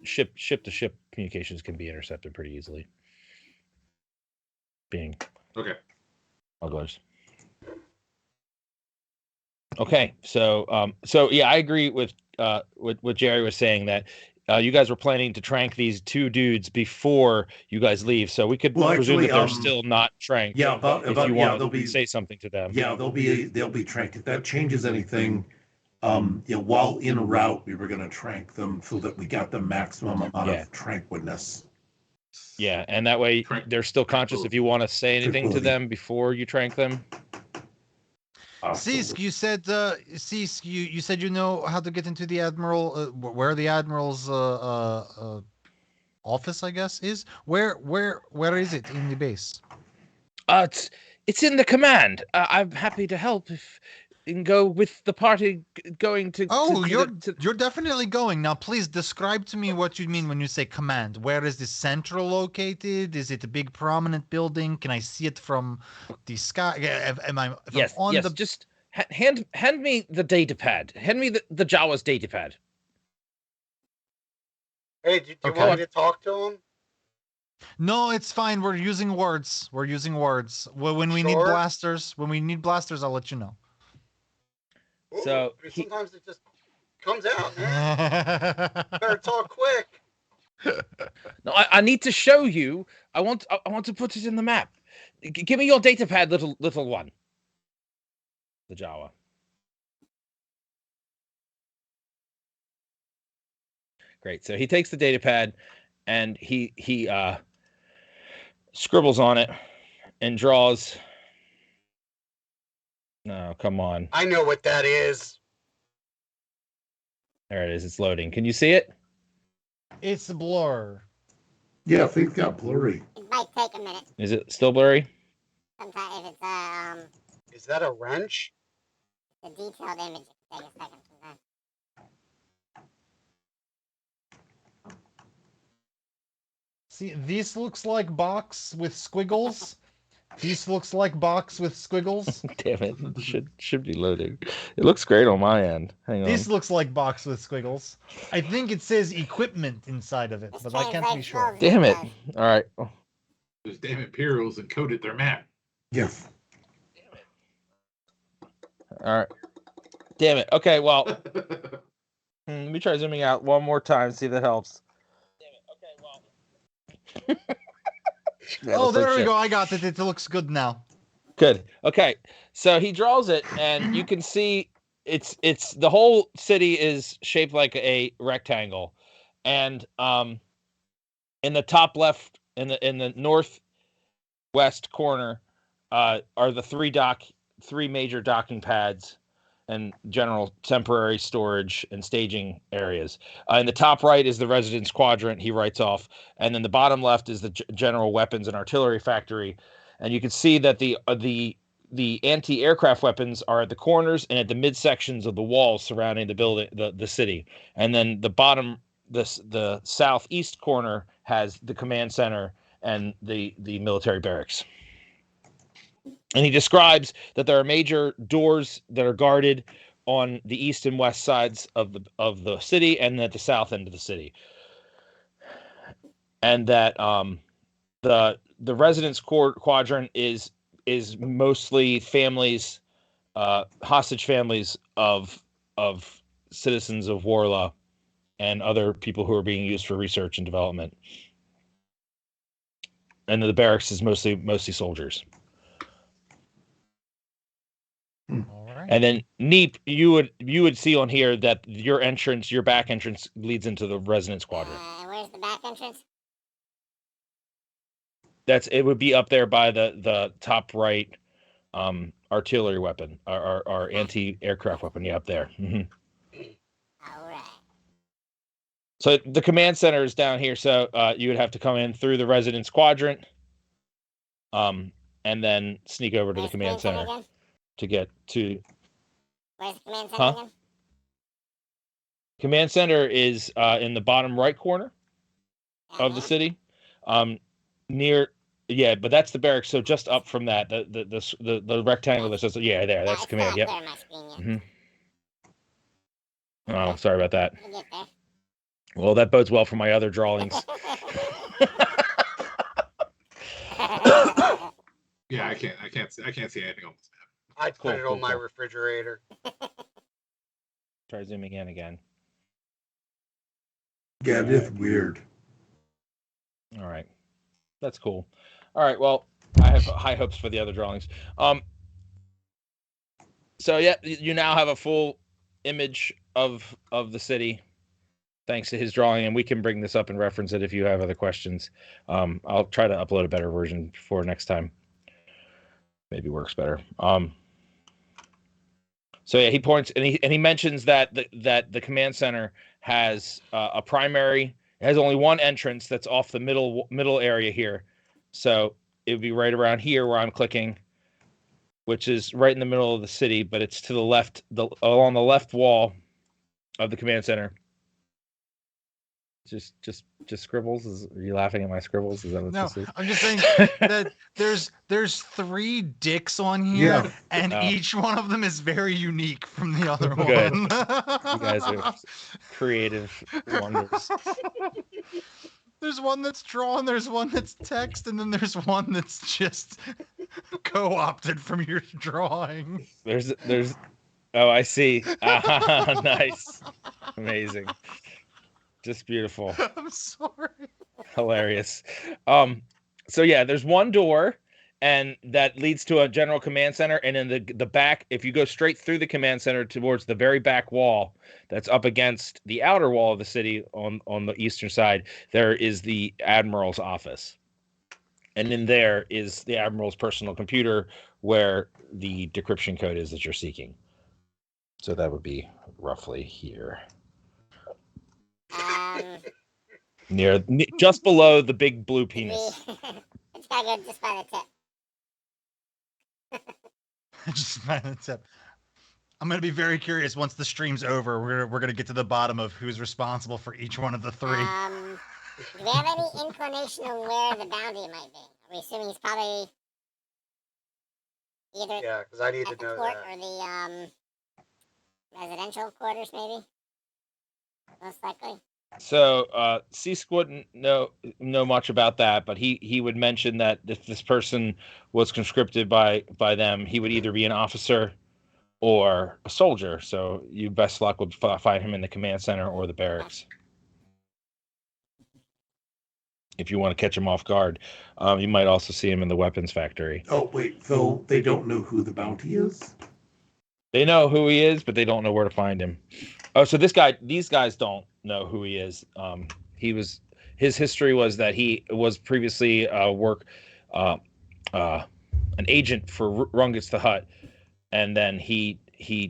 ship to ship communications can be intercepted pretty easily. Being Okay. smugglers. Okay, so yeah, I agree with what Jerry was saying, that you guys were planning to trank these 2 dudes before you guys leave, so we could presume actually, that they're still not tranked. Yeah, if you want to say something to them. Yeah, they'll be tranked. If that changes anything, while en route, we were going to trank them so that we got the maximum amount of tranquilness. Yeah, and that way they're still conscious if you want to say anything to them before you trank them. Sisk, you said you said you know how to get into the admiral, where the admiral's office, I guess, is. Where is it in the base? It's in the command. I'm happy to help if you can go with the party going to. You're definitely going now. Please describe to me what you mean when you say command. Where is the central located? Is it a big prominent building? Can I see it from the sky? Yes. Just hand me the data pad. Hand me the Jawa's data pad. Hey, do you want me to talk to him? No, it's fine. We're using words. Well, when we need blasters, I'll let you know. So sometimes it just comes out, man. Better talk quick. No, I need to show you. I want to put it in the map. Give me your data pad, little one. The Jawa. Great. So he takes the data pad and he scribbles on it and draws. No, come on. I know what that is. There it is. It's loading. Can you see it? It's a blur. Yeah, things got blurry. It might take a minute. Is it still blurry? Sometimes if it's Is that a wrench? a detailed image, it can take a second sometimes. See, this looks like box with squiggles. This looks like box with squiggles. Damn it. It should be loading. It looks great on my end. Hang on. This looks like box with squiggles. I think it says equipment inside of it, but I can't be sure. Damn it. All right. Those damn Imperials encoded their map. Yes. All right. Damn it. Okay, well, let me try zooming out one more time, see if that helps. Damn it. Okay, well. Oh, there we go. I got it. It looks good now. Good. Okay. So he draws it, and you can see it's the whole city is shaped like a rectangle, and in the top left, in the northwest corner, are the three major docking pads and general temporary storage and staging areas. In the top right is the residence quadrant he writes off, and then the bottom left is the general weapons and artillery factory. And you can see that the anti-aircraft weapons are at the corners and at the midsections of the walls surrounding the building, the city. And then the bottom, the southeast corner has the command center and the military barracks. And he describes that there are major doors that are guarded on the east and west sides of the city, and at the south end of the city. And that the residence quadrant is mostly families, hostage families of citizens of Warla and other people who are being used for research and development. And the barracks is mostly soldiers. All right. And then Neep, you would see on here that your back entrance leads into the residence quadrant. Where's the back entrance? It would be up there by the top right artillery weapon, our anti-aircraft weapon. Yeah, up there. Mm-hmm. All right. So the command center is down here. So you would have to come in through the residence quadrant, and then sneak over to the command center again? to get to. Where's the command center again? Command center is in the bottom right corner of the city, near. Yeah, but that's the barracks. So just up from that, the rectangle that says there. That's the command. Yep. Mm-hmm. Oh, sorry about that. Well, that bodes well for my other drawings. Yeah, I can't see anything on this map. I'd put it on my refrigerator. Try zooming in again. Yeah, it is weird. All right. That's cool. All right, well, I have high hopes for the other drawings. So yeah, you now have a full image of the city thanks to his drawing, and we can bring this up and reference it if you have other questions. I'll try to upload a better version for next time. Maybe works better. So yeah, he points and he mentions that the command center has a primary. It has only one entrance that's off the middle area here. So it would be right around here where I'm clicking, which is right in the middle of the city, but it's to the left, along the left wall of the command center. Just scribbles? Are you laughing at my scribbles? Is that what this is? I'm just saying that there's 3 dicks on here, and each one of them is very unique from the other Good. one. You guys are creative wonders. There's one that's drawn, there's one that's text, and then there's one that's just co-opted from your drawing. There's oh, I see. Nice. Amazing. Just beautiful. I'm sorry. Hilarious. So yeah, there's one door, and that leads to a general command center, and in the back, if you go straight through the command center towards the very back wall that's up against the outer wall of the city on the eastern side, there is the admiral's office. And in there is the admiral's personal computer where the decryption code is that you're seeking. So that would be roughly here. Near just below the big blue penis. It's gotta go just by the tip. Just by the tip. I'm gonna be very curious once the stream's over. We're gonna get to the bottom of who's responsible for each one of the 3. Do we have any inclination on where the bounty might be? Are we assuming he's probably either because I need at to the know port that. or the residential quarters, maybe? Most likely. So Cease wouldn't know much about that, but he would mention that if this person was conscripted by them, he would either be an officer or a soldier. So you best luck would find him in the command center or the barracks. If you want to catch him off guard, you might also see him in the weapons factory. Oh, wait, so they don't know who the bounty is? They know who he is, but they don't know where to find him. Oh, so these guys don't know who he is. His history was that he was previously an agent for Rungus the Hutt, and then he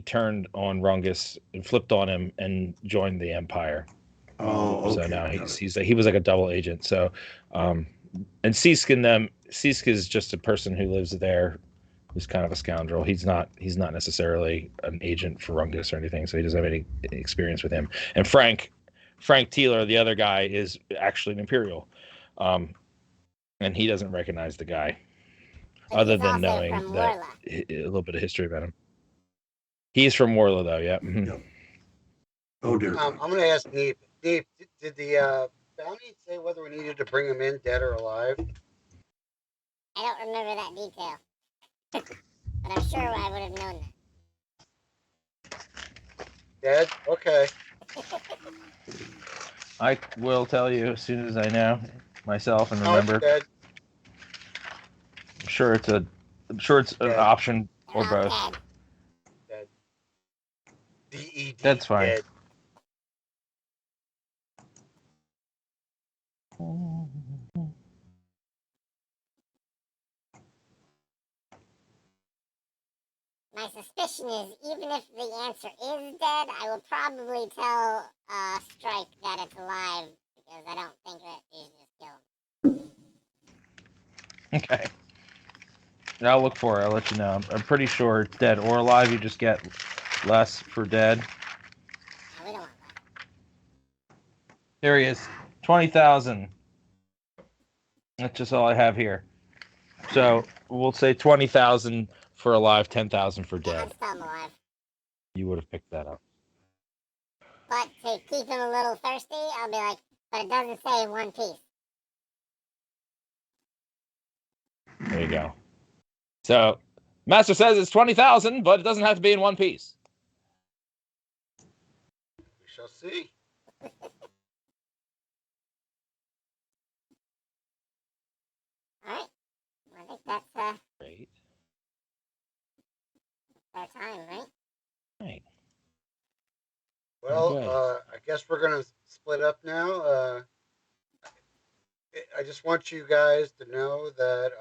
turned on Rungus and flipped on him and joined the Empire. Oh, okay. So now he was like a double agent. So, and Sisk is just a person who lives there, who's kind of a scoundrel. He's not necessarily an agent for Rungus or anything, so he doesn't have any experience with him. And Frank Teeler, the other guy, is actually an Imperial, and he doesn't recognize the guy, But other he's than also knowing from that Warlock. a little bit of history about him. He's from Warla, though. Yeah. Mm-hmm. Yep. Oh dear. I'm going to ask Neep. Neep, did the bounty say whether we needed to bring him in dead or alive? I don't remember that detail. But I'm sure I would have known that. Dead? Okay. I will tell you as soon as I know myself and Oh, it's remember. dead. I'm sure it's an option or They're all both. dead. Dead. DED. That's fine. Dead. My suspicion is, even if the answer is dead, I will probably tell Strike that it's alive, because I don't think that you should just kill him. Okay. I'll look for it. I'll let you know. I'm pretty sure it's dead or alive. You just get less for dead. No, we don't want that. There he is. 20,000. That's just all I have here. So we'll say 20,000 for alive, 10,000 for Yeah, dead. I'm still alive. You would have picked that up. But to keep him a little thirsty, I'll be like, but it doesn't say in one piece. There you go. So Master says it's 20,000, but it doesn't have to be in one piece. We shall see. Alright. I think that's Great. our time, right? Right. Well, Okay. I guess we're going to split up now. I just want you guys to know that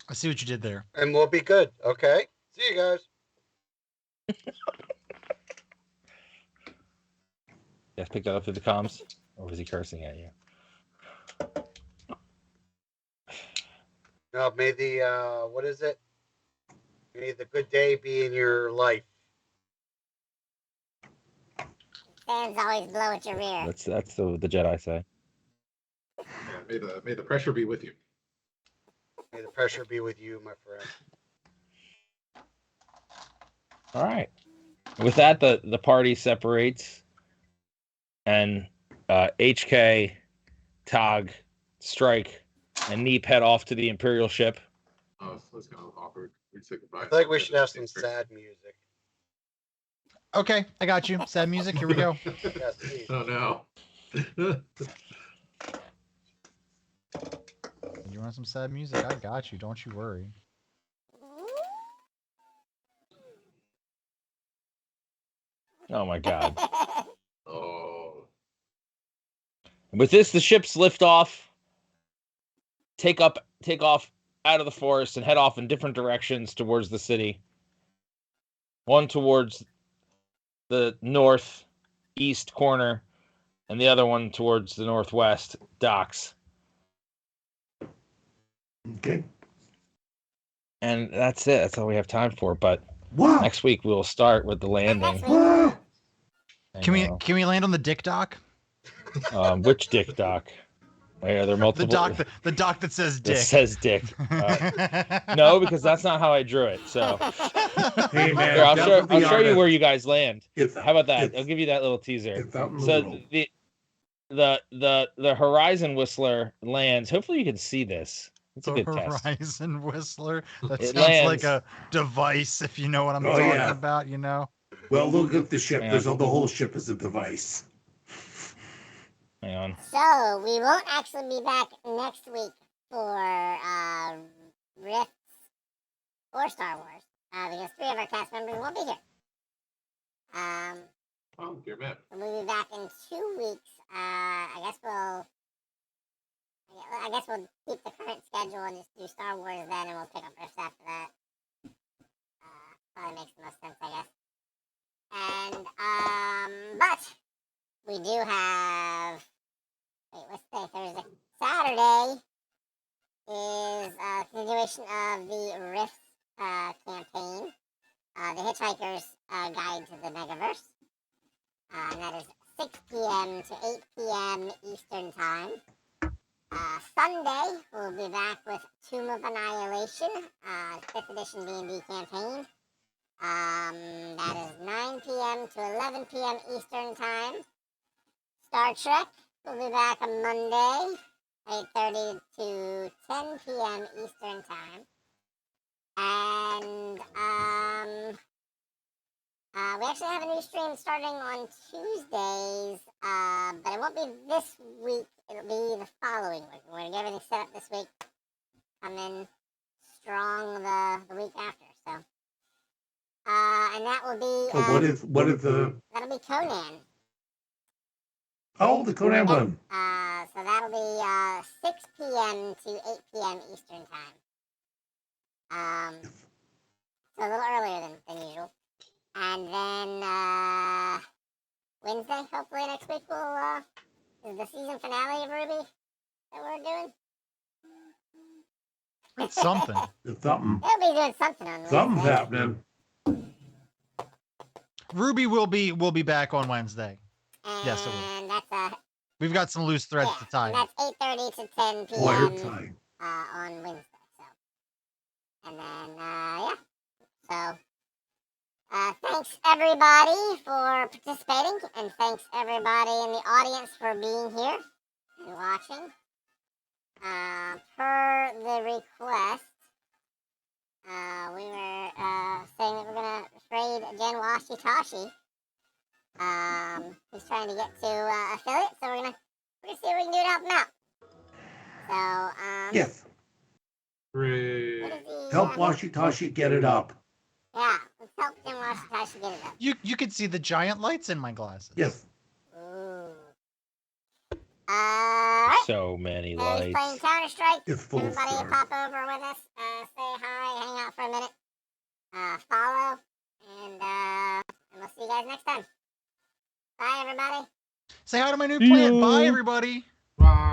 I see what you did there. and we'll be good. Okay. See you guys. You guys pick that up through the comms? Or was he cursing at you? No, may the what is it? May the good day be in your life. Fans always blow at your rear. That's the Jedi say. Yeah, may the pressure be with you. May the pressure be with you, my friend. All right. With that, the party separates, and HK, Tog, Strike, and Neep head off to the Imperial ship. Oh, so it's kind of awkward. We say goodbye. I feel like we should have some sad music. Okay, I got you. Sad music. Here we go. Yes, please. Oh no. You want some sad music? I got you. Don't you worry. Oh my God. Oh. With this, the ships lift off, take off out of the forest, and head off in different directions towards the city. One towards the northeast corner, and the other one towards the northwest docks. Okay. And that's it. That's all we have time for. But Wow. next week we'll start with the landing. Wow. Can we land on the dick dock? Which dick dock? Wait, are there multiple? The dock that says dick. It says dick. No, because that's not how I drew it. So Hey man, here, I'll that show would be you where honest. you guys land. It's- How about that? it's- I'll give you that little teaser. It's out in the So world. the Horizon Whistler lands. Hopefully you can see this. It's a The good test. Horizon Whistler. That It sounds like lands. a device, if you know what I'm Oh, talking yeah. about, you know? Well, look at the ship. Yeah. The whole ship is a device. Hang on. So we won't actually be back next week for Rifts or Star Wars because 3 of our cast members won't be here. Oh, dear man. We'll be back in 2 weeks. I guess we'll keep the current schedule and just do Star Wars then, and we'll pick up Rifts after that. Probably makes the most sense, I guess. And but we do have. Wait, what's today? Thursday. Saturday is a continuation of the Rifts campaign, the Hitchhiker's Guide to the Megaverse. And that is 6 p.m. to 8 p.m. Eastern Time. Sunday, we'll be back with Tomb of Annihilation, 5th edition D&D campaign. That is 9 p.m. to 11 p.m. Eastern Time. Star Trek, we'll be back on Monday, 8:30 to 10 p.m. Eastern Time. And we actually have a new stream starting on Tuesdays, but it won't be this week. It'll be the following week. We're going to get everything set up this week. Come in strong the week after. So, and that will be. So what is the? That'll be Conan. Oh, the Conan one. So that'll be 6 p.m. to 8 p.m. Eastern Time. So a little earlier than usual. And then Wednesday, hopefully next week, we'll is the season finale of Ruby that we're doing. It's something. It's something. They'll be doing something on Something's Wednesday. happening. Ruby will be back on Wednesday. And Yes, it will. that's We've got some loose threads yeah, to tie. and that's 8:30 to 10 p.m. Wire tie. On Wednesday. So, and then yeah. So. Thanks everybody for participating, and thanks everybody in the audience for being here and watching. Per the request, we were saying that we're gonna raid Jen Washitashi. He's trying to get to affiliate, so we're gonna see what we can do to help him out. So Yes. Hooray. Help Washitashi get it up. Yeah, let's help Jen Washitashi get it up. You can see the giant lights in my glasses. Yes. Ooh. Alright. So many He's lights. playing Counter-Strike. It's full of Everybody stars. pop over with us. Say hi, hang out for a minute. Follow. And we'll see you guys next time. Bye, everybody. Say hi to my new plant. Bye, everybody. Bye.